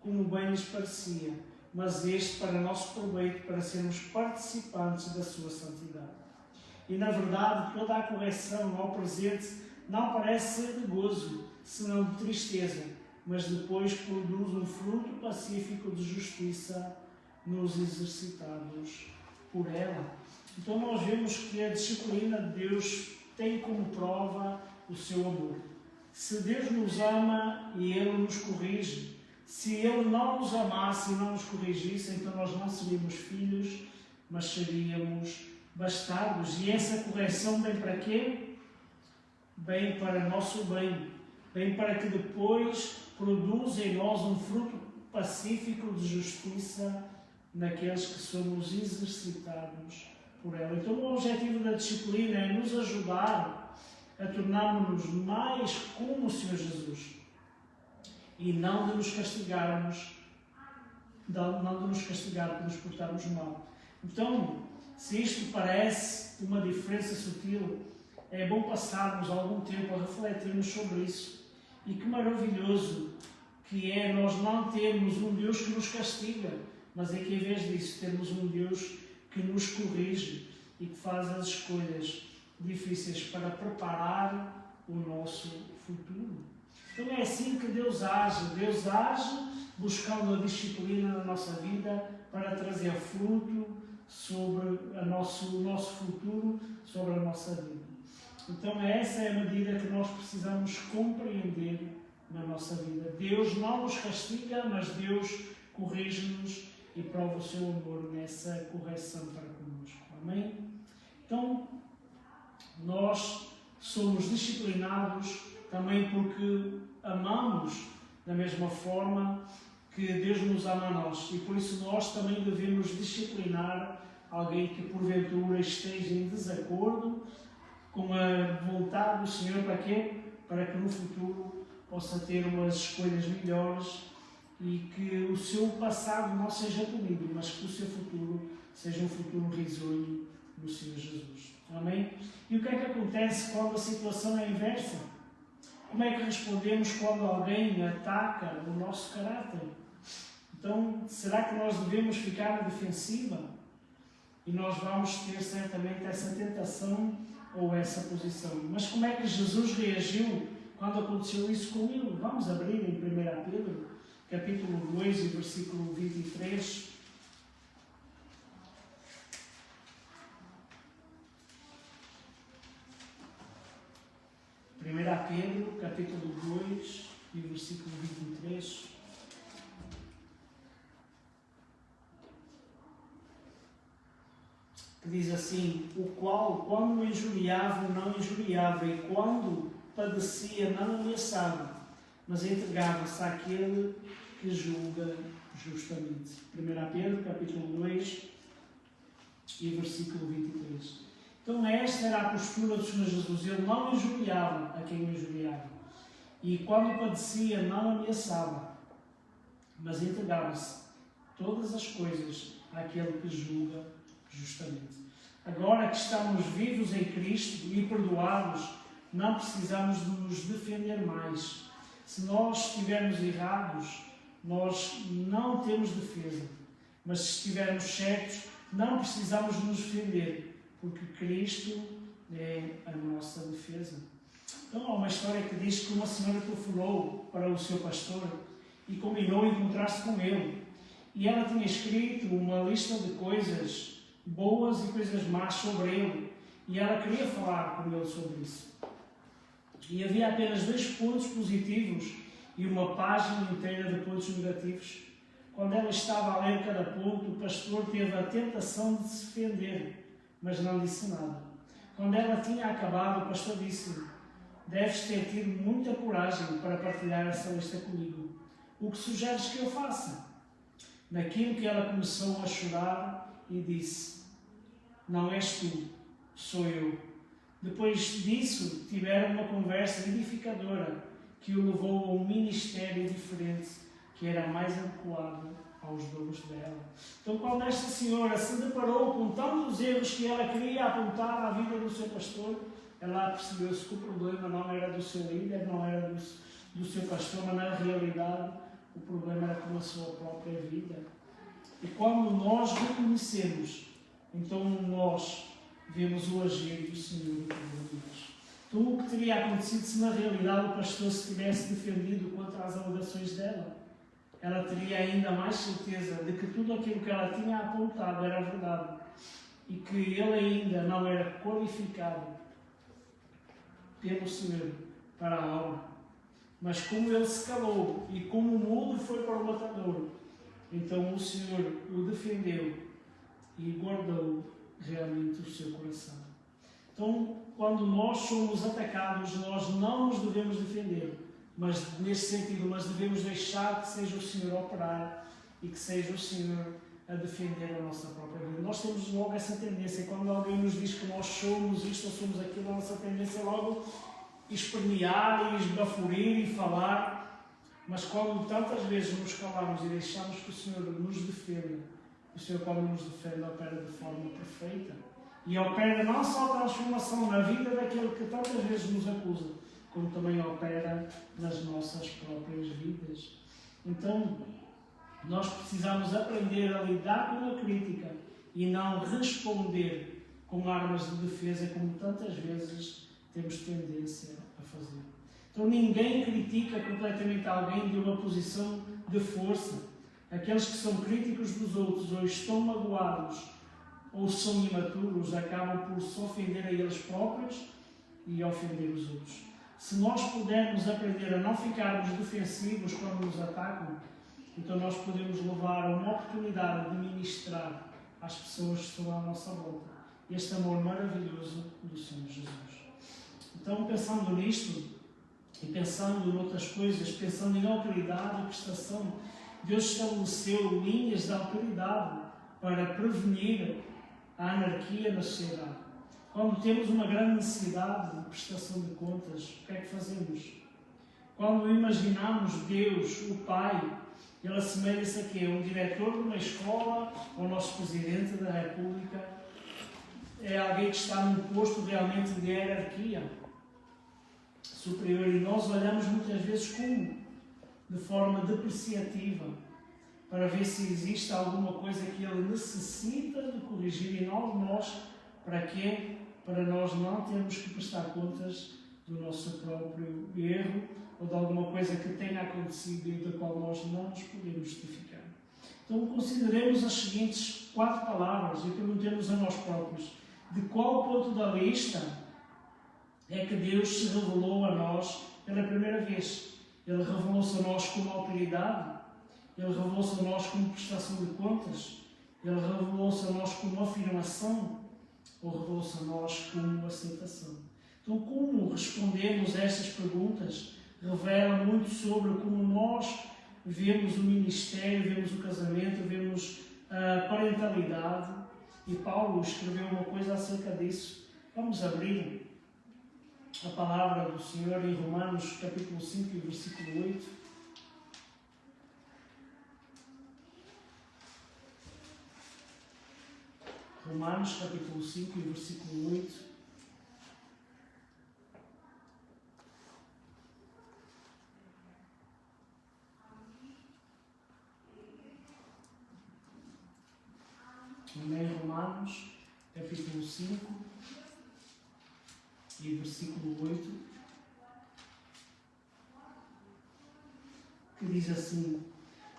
como bem lhes parecia, mas este para nosso proveito, para sermos participantes da sua santidade. E, na verdade, toda a correção ao presente não parece ser de gozo, senão de tristeza, mas depois produz um fruto pacífico de justiça nos exercitados por ela. Então nós vemos que a disciplina de Deus tem como prova o seu amor. Se Deus nos ama e Ele nos corrige, se Ele não nos amasse e não nos corrigisse, então nós não seríamos filhos, mas seríamos bastardos. E essa correção vem para quê? Vem para nosso bem. Vem para que depois produza em nós um fruto pacífico de justiça naqueles que somos exercitados por ela. Então o objetivo da disciplina é nos ajudar a tornarmos-nos mais como o Senhor Jesus e não de nos castigarmos, não de nos castigar por nos portarmos mal. Então, se isto parece uma diferença sutil, é bom passarmos algum tempo a refletirmos sobre isso. E que maravilhoso que é nós não termos um Deus que nos castiga, mas é que em vez disso temos um Deus que nos corrige e que faz as escolhas difíceis para preparar o nosso futuro. Então é assim que Deus age. Deus age buscando a disciplina na nossa vida para trazer fruto sobre o nosso futuro, sobre a nossa vida. Então essa é a medida que nós precisamos compreender na nossa vida. Deus não nos castiga, mas Deus corrige-nos e prova o seu amor nessa correção para connosco. Amém? Então, nós somos disciplinados também porque amamos da mesma forma que Deus nos ama a nós. E por isso nós também devemos disciplinar alguém que porventura esteja em desacordo com a vontade do Senhor. Para quê? Para que no futuro possa ter umas escolhas melhores e que o seu passado não seja punido, mas que o seu futuro seja um futuro risonho no Senhor Jesus. Amém? E o que é que acontece quando a situação é inversa? Como é que respondemos quando alguém ataca o nosso caráter? Então, será que nós devemos ficar na defensiva? E nós vamos ter certamente essa tentação ou essa posição. Mas como é que Jesus reagiu quando aconteceu isso com ele? Vamos abrir em 1 Pedro, capítulo 2 e versículo 23. Pedro, capítulo 2 e versículo 23. Que diz assim: o qual, quando injuriava, não injuriava, e quando padecia, não ameaçava, mas entregava-se àquele que julga justamente. 1 Pedro, capítulo 2 e versículo 23. Então esta era a postura do Senhor Jesus. Ele não injuriava a quem o injuriava. E quando padecia, não ameaçava, mas entregava-se todas as coisas àquele que julga justamente. Agora que estamos vivos em Cristo e perdoados, não precisamos de nos defender mais. Se nós estivermos errados, nós não temos defesa. Mas se estivermos certos, não precisamos nos defender, porque Cristo é a nossa defesa. Então há uma história que diz que uma senhora telefonou para o seu pastor e combinou encontrar-se com ele. E ela tinha escrito uma lista de coisas boas e coisas más sobre ele. E ela queria falar com ele sobre isso. E havia apenas 2 pontos positivos e uma página inteira de pontos negativos. Quando ela estava a ler cada ponto, o pastor teve a tentação de se defender, mas não disse nada. Quando ela tinha acabado, o pastor disse-lhe: deves ter tido muita coragem para partilhar essa lista comigo. O que sugeres que eu faça? Naquilo que ela começou a chorar e disse: não és tu, sou eu. Depois disso, tiveram uma conversa edificadora que o levou a um ministério diferente, que era mais adequado aos dons dela. Então, quando esta senhora se deparou com tantos erros que ela queria apontar à vida do seu pastor, ela percebeu-se que o problema não era do seu líder, não era do seu pastor, mas na realidade o problema era com a sua própria vida. E quando nós reconhecemos, então nós vemos o agir do Senhor por nós. Então, o que teria acontecido se na realidade o pastor se tivesse defendido contra as alegações dela? Ela teria ainda mais certeza de que tudo aquilo que ela tinha apontado era verdade e que ele ainda não era qualificado pelo Senhor para a obra. Mas como ele se calou e como o mudo foi para o matador, então o Senhor o defendeu e guardou realmente o seu coração. Então, quando nós somos atacados, nós não nos devemos defender, mas nesse sentido, mas devemos deixar que seja o Senhor a operar e que seja o Senhor a defender a nossa própria vida. Nós temos logo essa tendência, quando alguém nos diz que nós somos isto ou somos aquilo, a nossa tendência é logo espernear e esbaforir e falar, mas quando tantas vezes nos calamos e deixamos que o Senhor nos defenda, o Senhor, quando nos defende, opera de forma perfeita e opera não só a transformação na vida daquele que tantas vezes nos acusa, como também opera nas nossas próprias vidas. Então, nós precisamos aprender a lidar com a crítica e não responder com armas de defesa, como tantas vezes temos tendência a fazer. Então, ninguém critica completamente alguém de uma posição de força. Aqueles que são críticos dos outros ou estão magoados ou são imaturos acabam por se ofender a eles próprios e ofender os outros. Se nós pudermos aprender a não ficarmos defensivos quando nos atacam, então nós podemos levar a uma oportunidade de ministrar às pessoas que estão à nossa volta este amor maravilhoso do Senhor Jesus. Então, pensando nisto e pensando em outras coisas, pensando em autoridade e prestação, Deus estabeleceu linhas de autoridade para prevenir a anarquia na sociedade. Quando temos uma grande necessidade de prestação de contas, o que é que fazemos? Quando imaginamos Deus, o Pai, Ele assemelha-se a quê? Um diretor de uma escola, ou o nosso Presidente da República, é alguém que está num posto realmente de hierarquia superior, e nós olhamos muitas vezes como? De forma depreciativa, para ver se existe alguma coisa que ele necessita de corrigir e não nós. Para quê? Para nós não termos que prestar contas do nosso próprio erro ou de alguma coisa que tenha acontecido e da qual nós não nos podemos justificar. Então, consideremos as seguintes 4 palavras e perguntemos a nós próprios: de qual ponto da lista é que Deus se revelou a nós pela primeira vez? Ele revelou-se a nós como autoridade? Ele revelou-se a nós como prestação de contas? Ele revelou-se a nós como afirmação? Ou revelou-se a nós como aceitação? Então, como respondemos a estas perguntas revela muito sobre como nós vemos o ministério, vemos o casamento, vemos a parentalidade. E Paulo escreveu uma coisa acerca disso. Vamos abrir a palavra do Senhor em Romanos capítulo 5 e versículo 8. Romanos capítulo 5 e versículo 8. Também em Romanos, capítulo 5 e versículo 8, que diz assim: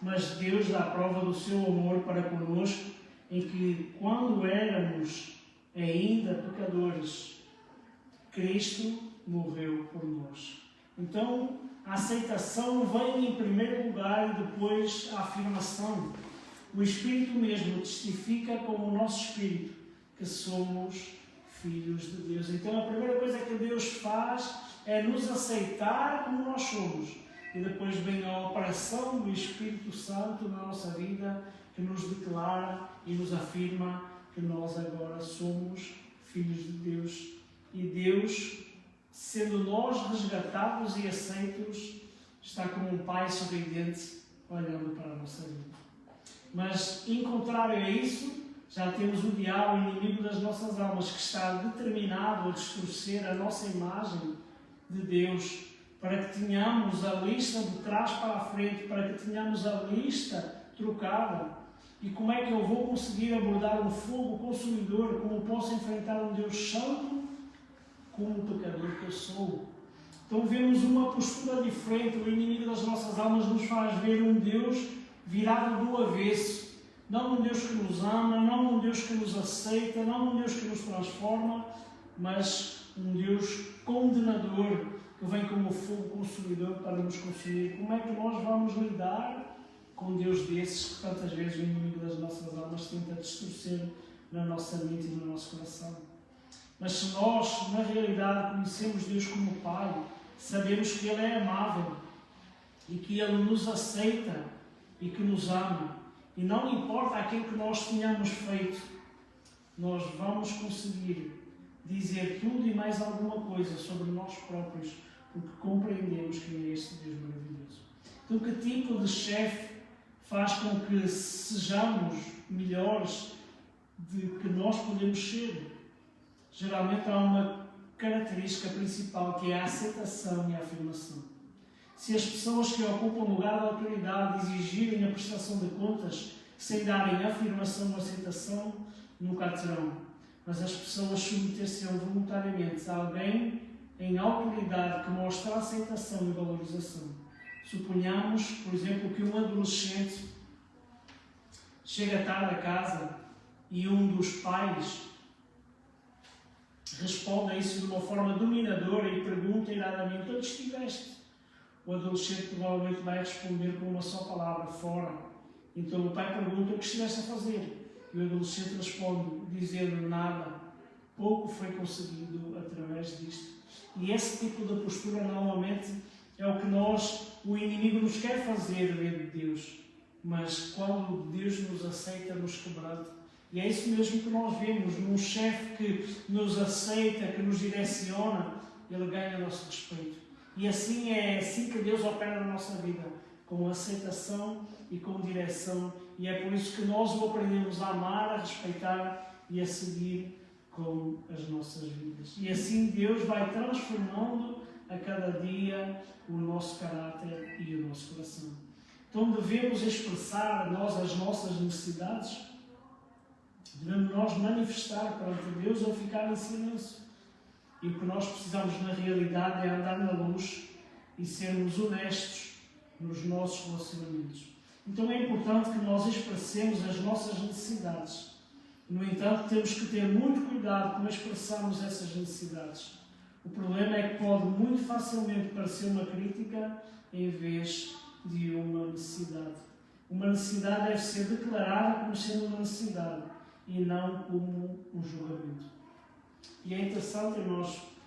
mas Deus dá prova do seu amor para conosco, em que, quando éramos ainda pecadores, Cristo morreu por nós. Então, a aceitação vem em primeiro lugar e depois a afirmação. O Espírito mesmo testifica com o nosso Espírito que somos filhos de Deus. Então, a primeira coisa que Deus faz é nos aceitar como nós somos. E depois vem a operação do Espírito Santo na nossa vida, que nos declara e nos afirma que nós agora somos filhos de Deus. E Deus, sendo nós resgatados e aceitos, está como um pai sorridente olhando para a nossa vida. Mas, em contrário a isso, já temos o diabo, o inimigo das nossas almas, que está determinado a distorcer a nossa imagem de Deus, para que tenhamos a lista de trás para a frente, para que tenhamos a lista trocada. E como é que eu vou conseguir abordar um fogo consumidor? Como posso enfrentar um Deus santo como o pecador que eu sou? Então vemos uma postura diferente. O inimigo das nossas almas nos faz ver um Deus virado do avesso. Não um Deus que nos ama, não um Deus que nos aceita, não um Deus que nos transforma, mas um Deus condenador, que vem como fogo consumidor para nos consumir. Como é que nós vamos lidar com um Deus desses que tantas vezes o inimigo das nossas almas tenta distorcer na nossa mente e no nosso coração? Mas se nós, na realidade, conhecemos Deus como Pai, sabemos que Ele é amável e que Ele nos aceita e que nos ama, e não importa aquilo que nós tenhamos feito, nós vamos conseguir dizer tudo e mais alguma coisa sobre nós próprios, porque compreendemos quem é este Deus maravilhoso. Então, que tipo de chefe faz com que sejamos melhores de que nós podemos ser? Geralmente há uma característica principal, que é a aceitação e a afirmação. Se as pessoas que ocupam lugar de autoridade exigirem a prestação de contas sem darem afirmação ou aceitação, nunca a terão. Mas as pessoas submeter-se-ão voluntariamente a alguém em autoridade que mostra aceitação e valorização. Suponhamos, por exemplo, que um adolescente chega tarde a casa e um dos pais responde a isso de uma forma dominadora e pergunta iradamente: onde estiveste? O adolescente provavelmente vai responder com uma só palavra: fora. Então o pai pergunta: o que estiveste a fazer? E o adolescente responde dizendo: nada, pouco foi conseguido através disto. E esse tipo de postura normalmente é o que o inimigo nos quer fazer ver de Deus. Mas quando Deus nos aceita, nos quebranta. E é isso mesmo que nós vemos num chefe que nos aceita, que nos direciona, ele ganha o nosso respeito. E assim é assim que Deus opera na nossa vida, com aceitação e com direção. E é por isso que nós o aprendemos a amar, a respeitar e a seguir com as nossas vidas. E assim Deus vai transformando a cada dia o nosso caráter e o nosso coração. Então devemos expressar nós as nossas necessidades, devemos nós manifestar perante Deus ou ficar em silêncio. E o que nós precisamos na realidade é andar na luz e sermos honestos nos nossos relacionamentos. Então é importante que nós expressemos as nossas necessidades. No entanto, temos que ter muito cuidado como expressamos essas necessidades. O problema é que pode muito facilmente parecer uma crítica em vez de uma necessidade. Uma necessidade deve ser declarada como sendo uma necessidade e não como um julgamento. E é interessante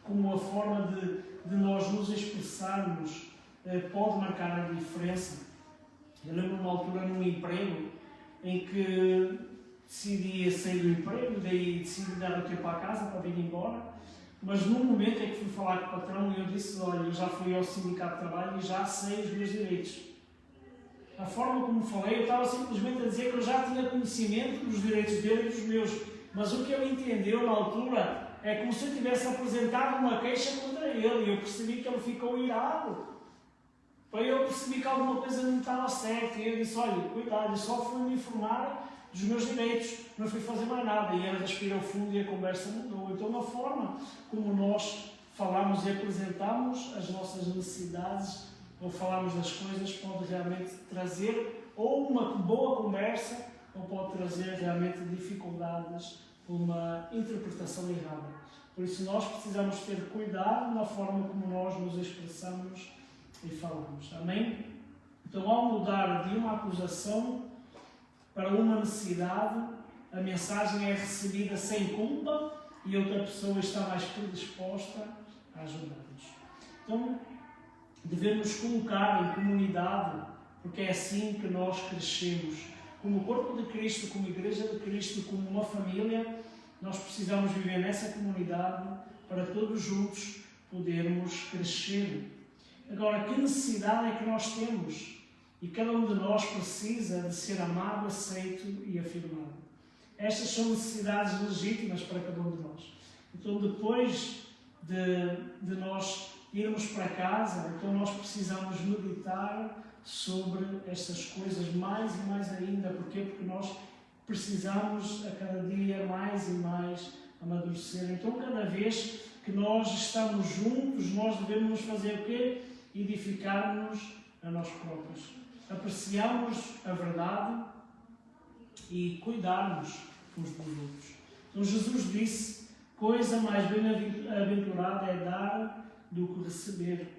como a forma de nós nos expressarmos pode marcar a diferença. Eu lembro uma altura num emprego em que decidi sair do emprego, daí decidi dar o tempo à casa para vir embora, mas num momento em que fui falar com o patrão, eu disse: olha, eu já fui ao sindicato de trabalho e já sei os meus direitos. A forma como falei, eu estava simplesmente a dizer que eu já tinha conhecimento dos direitos dele e dos meus, mas o que ele entendeu na altura é como se eu tivesse apresentado uma queixa contra ele, e eu percebi que ele ficou irado. Eu percebi que alguma coisa não estava certa, e eu disse: olha, cuidado, eu só fui me informar dos meus direitos, não fui fazer mais nada. E ela respirou fundo e a conversa mudou. Então a forma como nós falamos e apresentamos as nossas necessidades ou falamos das coisas pode realmente trazer ou uma boa conversa ou pode trazer realmente dificuldades por uma interpretação errada. Por isso nós precisamos ter cuidado na forma como nós nos expressamos e falamos. Amém? Então, ao mudar de uma acusação para uma necessidade, a mensagem é recebida sem culpa e outra pessoa está mais predisposta a ajudar-nos. Então, devemos colocar em comunidade, porque é assim que nós crescemos. Como corpo de Cristo, como Igreja de Cristo, como uma família, nós precisamos viver nessa comunidade para todos juntos podermos crescer. Agora, que necessidade é que nós temos? E cada um de nós precisa de ser amado, aceito e afirmado. Estas são necessidades legítimas para cada um de nós. Então, depois de nós irmos para casa, então nós precisamos meditar sobre estas coisas mais e mais ainda. Porquê? Porque nós precisamos a cada dia mais e mais amadurecer. Então, cada vez que nós estamos juntos, nós devemos fazer o quê? Edificar-nos a nós próprios. Apreciarmos a verdade e cuidarmos uns dos outros. Então, Jesus disse: coisa mais bem-aventurada é dar do que receber.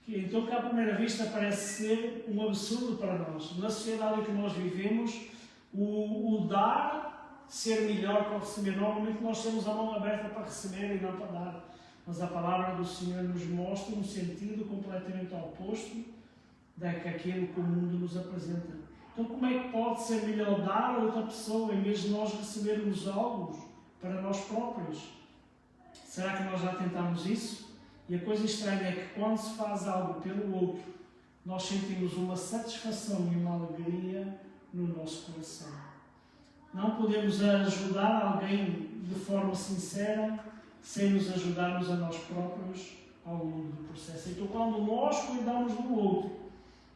Então, que à primeira vista parece ser um absurdo para nós. Na sociedade em que nós vivemos, o dar ser melhor que o receber. Normalmente nós temos a mão aberta para receber e não para dar. Mas a palavra do Senhor nos mostra um sentido completamente oposto daquilo que o mundo nos apresenta. Então, como é que pode ser melhor dar a outra pessoa em vez de nós recebermos algo para nós próprios? Será que nós já tentamos isso? E a coisa estranha é que quando se faz algo pelo outro, nós sentimos uma satisfação e uma alegria no nosso coração. Não podemos ajudar alguém de forma sincera sem nos ajudarmos a nós próprios ao longo do processo. Então, quando nós cuidamos do outro,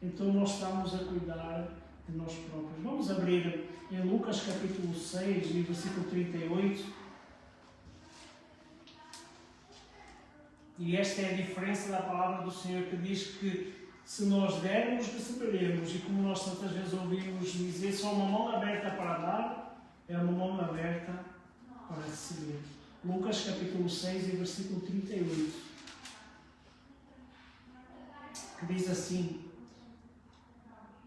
então nós estamos a cuidar de nós próprios. Vamos abrir em Lucas capítulo 6 e versículo 38. E esta é a diferença da palavra do Senhor, que diz que se nós dermos, receberemos. E como nós tantas vezes ouvimos dizer, só uma mão aberta para dar, é uma mão aberta para receber. Lucas capítulo 6 e versículo 38. Que diz assim: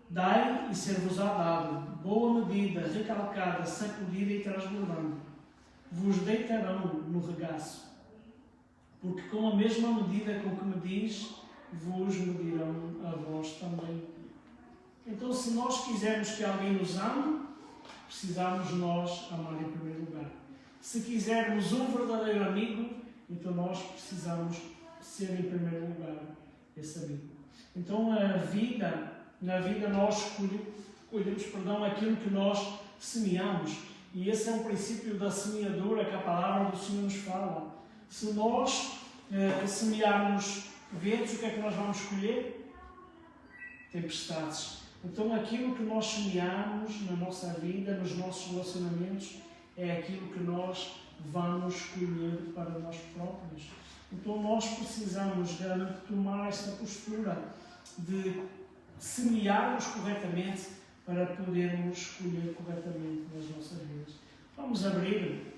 dai e ser-vos-á dado, boa medida, recalcada, sacudida e transbordando, vos deitarão no regaço. Porque com a mesma medida com que medis, vos medirão a vós também. Então, se nós quisermos que alguém nos ame, precisamos nós amar em primeiro lugar. Se quisermos um verdadeiro amigo, então nós precisamos ser em primeiro lugar esse amigo. Então, na vida nós colhemos aquilo que nós semeamos. E esse é um princípio da semeadura que a palavra do Senhor nos fala. Se nós semearmos ventos, o que é que nós vamos colher? Tempestades. Então, aquilo que nós semeamos na nossa vida, nos nossos relacionamentos, é aquilo que nós vamos colher para nós próprios. Então, nós precisamos realmente tomar esta postura de semearmos corretamente para podermos colher corretamente nas nossas vidas. Vamos abrir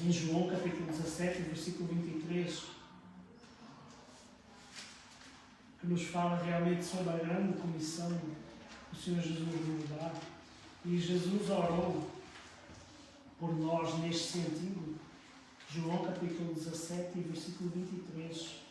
em João capítulo 17, versículo 23, que nos fala realmente sobre a grande comissão que o Senhor Jesus nos dá. E Jesus orou por nós neste sentido. João capítulo 17, versículo 23.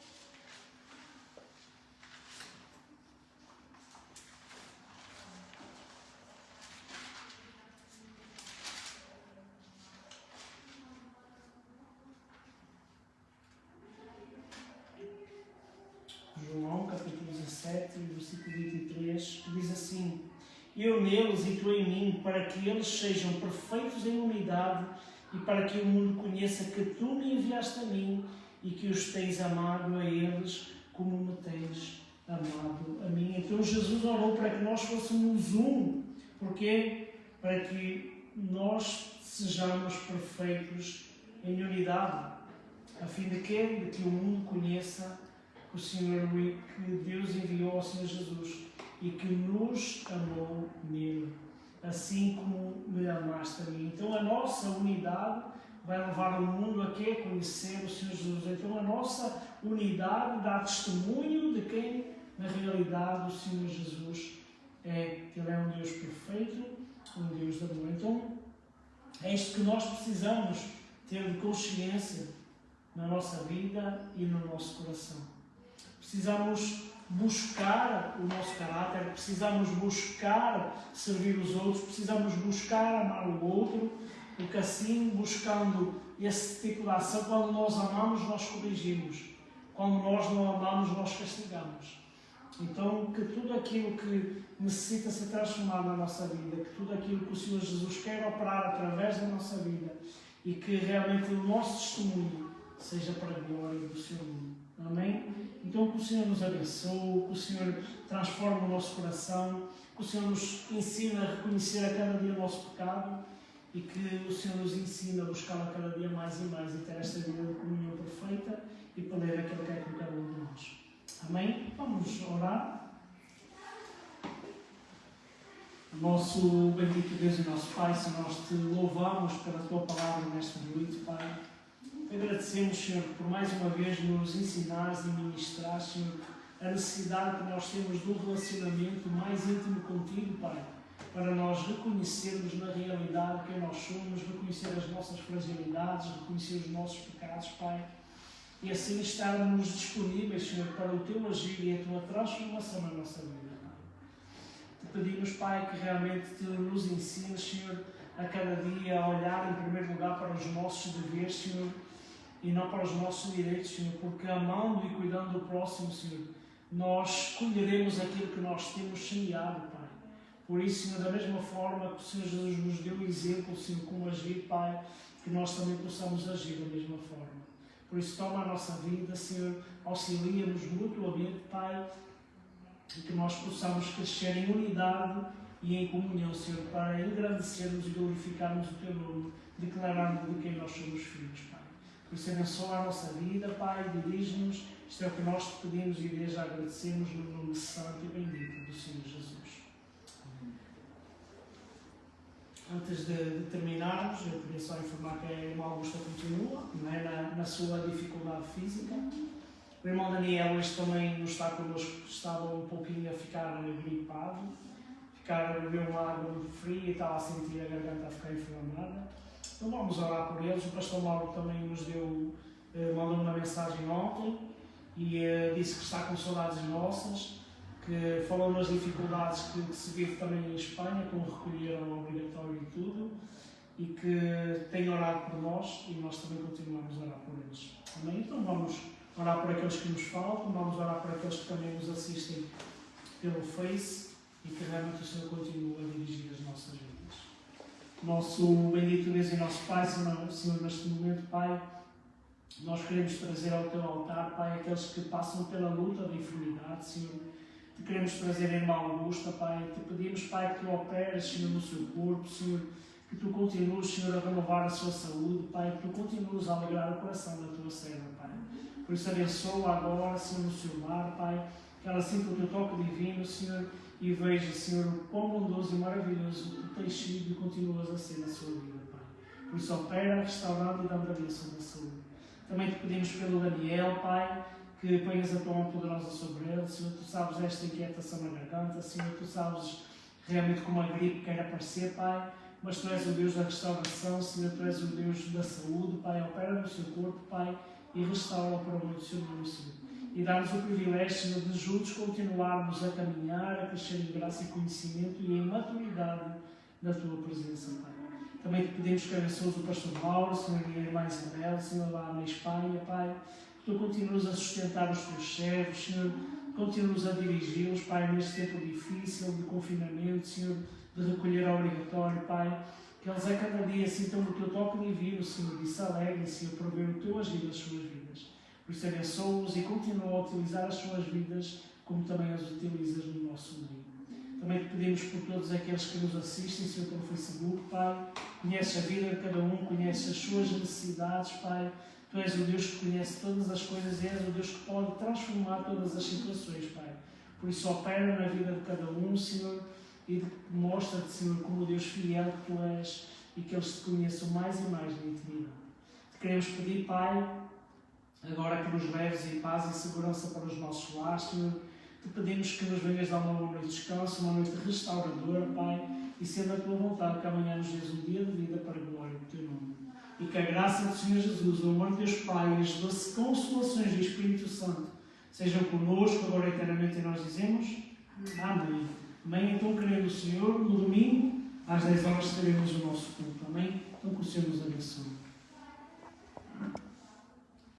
João capítulo 17, versículo 23, diz assim: eu neles e tu em mim, para que eles sejam perfeitos em unidade e para que o mundo conheça que tu me enviaste a mim e que os tens amado a eles como me tens amado a mim. Então Jesus orou para que nós fôssemos um. Porquê? Para que nós sejamos perfeitos em unidade, a fim de que o mundo conheça que Deus enviou ao Senhor Jesus e que nos amou nele, assim como me amaste a mim. Então a nossa unidade vai levar o mundo a quê? Conhecer o Senhor Jesus. Então a nossa unidade dá testemunho de quem, na realidade, o Senhor Jesus é. Ele é um Deus perfeito, um Deus de amor. Então é isto que nós precisamos ter de consciência na nossa vida e no nosso coração. Precisamos buscar o nosso caráter, precisamos buscar servir os outros, precisamos buscar amar o outro, porque assim, buscando esse tipo de ação, quando nós amamos, nós corrigimos. Quando nós não amamos, nós castigamos. Então, que tudo aquilo que necessita ser transformado na nossa vida, que tudo aquilo que o Senhor Jesus quer operar através da nossa vida e que realmente o nosso testemunho seja para a glória do Seu nome. Amém? Então, que o Senhor nos abençoe, que o Senhor transforme o nosso coração, que o Senhor nos ensine a reconhecer a cada dia o nosso pecado e que o Senhor nos ensine a buscar a cada dia mais e mais e ter esta vida de comunhão perfeita e poder aquilo que é com cada um de nós. Amém? Vamos orar. Nosso bendito Deus e nosso Pai, Senhor, nós te louvamos pela Tua palavra nesta noite, Pai. Agradecemos, Senhor, por mais uma vez nos ensinares e ministrares, Senhor, a necessidade que nós temos de um relacionamento mais íntimo contigo, Pai, para nós reconhecermos na realidade quem nós somos, reconhecer as nossas fragilidades, reconhecer os nossos pecados, Pai, e assim estarmos disponíveis, Senhor, para o Teu agir e a Tua transformação na nossa vida, Pai. Te pedimos, Pai, que realmente nos ensines, Senhor, a cada dia a olhar em primeiro lugar para os nossos deveres, Senhor, e não para os nossos direitos, Senhor, porque amando e cuidando do próximo, Senhor, nós colheremos aquilo que nós temos semeado, Pai. Por isso, Senhor, da mesma forma que o Senhor Jesus nos deu o exemplo, Senhor, como agir, Pai, que nós também possamos agir da mesma forma. Por isso, toma a nossa vida, Senhor, auxilia-nos mutuamente, Pai, e que nós possamos crescer em unidade e em comunhão, Senhor, para engrandecermos e glorificarmos o Teu nome, declarando de quem nós somos filhos, Pai. Por isso, abençoa a nossa vida, Pai, dirige-nos. Isto é o que nós te pedimos e desde já agradecemos no nome santo e bendito do Senhor Jesus. Amém. Antes de terminarmos, eu queria só informar que a irmã Augusta continua, não é, na sua dificuldade física. O irmão Daniel hoje também não está connosco, estava um pouquinho a ficar gripado, a beber uma água muito fria e estava a sentir a garganta a ficar inflamada. Então vamos orar por eles. O pastor Mauro também nos mandou uma mensagem ontem e disse que está com saudades nossas, que falou nas dificuldades que se vive também em Espanha, com o recolher obrigatório e tudo, e que tem orado por nós e nós também continuamos a orar por eles. Amém? Então vamos orar por aqueles que nos faltam, vamos orar por aqueles que também nos assistem pelo Face e que realmente o Senhor continue a dirigir as nossas vidas. Nosso bendito Deus e nosso Pai, Senhor, neste momento, Pai, nós queremos trazer ao Teu altar, Pai, aqueles que passam pela luta da enfermidade, Senhor. Te queremos trazer a irmã Augusta, Pai. Te pedimos, Pai, que Tu operes, Senhor, no seu corpo, Senhor. Que Tu continues, Senhor, a renovar a sua saúde, Pai. Que Tu continues a alegrar o coração da Tua serva, Pai. Por isso, abençoa agora, Senhor, no seu lar, Pai. Que ela sinta o Teu toque divino, Senhor. E veja, Senhor, o quão bondoso e maravilhoso Tu tens sido e continuas a ser na sua vida, Pai. Por isso, opera, restaurando e dando a bênção da saúde. Também te pedimos pelo Daniel, Pai, que ponhas a Tua mão poderosa sobre ele. Senhor, Tu sabes esta inquietação na garganta. Senhor, Tu sabes realmente como a gripe quer aparecer, Pai. Mas Tu és o Deus da restauração, Senhor, Tu és o Deus da saúde, Pai. Opera no seu corpo, Pai, e restaura para o amor do Seu nome, Senhor. E dá-nos o privilégio, Senhor, de juntos continuarmos a caminhar, a crescer em graça e conhecimento e em maturidade na Tua presença, Pai. Também te pedimos que abençoes o pastor Mauro, Senhor, e a irmã Isabel, Senhor, lá na Espanha, Pai. Que Tu continuas a sustentar os Teus servos, Senhor. Continuas a dirigi-los, Pai, neste tempo difícil de confinamento, Senhor, de recolher obrigatório, Pai. Que eles a cada dia sintam o Teu toque divino, Senhor, e se alegrem, Senhor, por ver o Teu agir nas suas vidas. Por isso, abençoa-os e continua a utilizar as suas vidas como também as utilizas no nosso meio. Também te pedimos por todos aqueles que nos assistem, Senhor, pelo Facebook, Pai. Conheces a vida de cada um, conheces as suas necessidades, Pai. Tu és o Deus que conhece todas as coisas e és o Deus que pode transformar todas as situações, Pai. Por isso, opera na vida de cada um, Senhor, e mostra-te, Senhor, como o Deus fiel que Tu és e que eles te conheçam mais e mais na intimidade. Te queremos pedir, Pai, agora que nos leves em paz e segurança para os nossos lares, Senhor. Te pedimos que nos venhas dar uma boa noite de descanso, uma noite restauradora, Pai, e sendo a Tua vontade que amanhã nos des um dia de vida para a glória do Teu nome. E que a graça do Senhor Jesus, o amor de Deus Pai e as doces consolações do Espírito Santo sejam connosco agora eternamente, e nós dizemos amém. Amém. Então, querendo o Senhor, no domingo, às 10 horas teremos o nosso culto. Amém. Então, que o Senhor nos abençoe.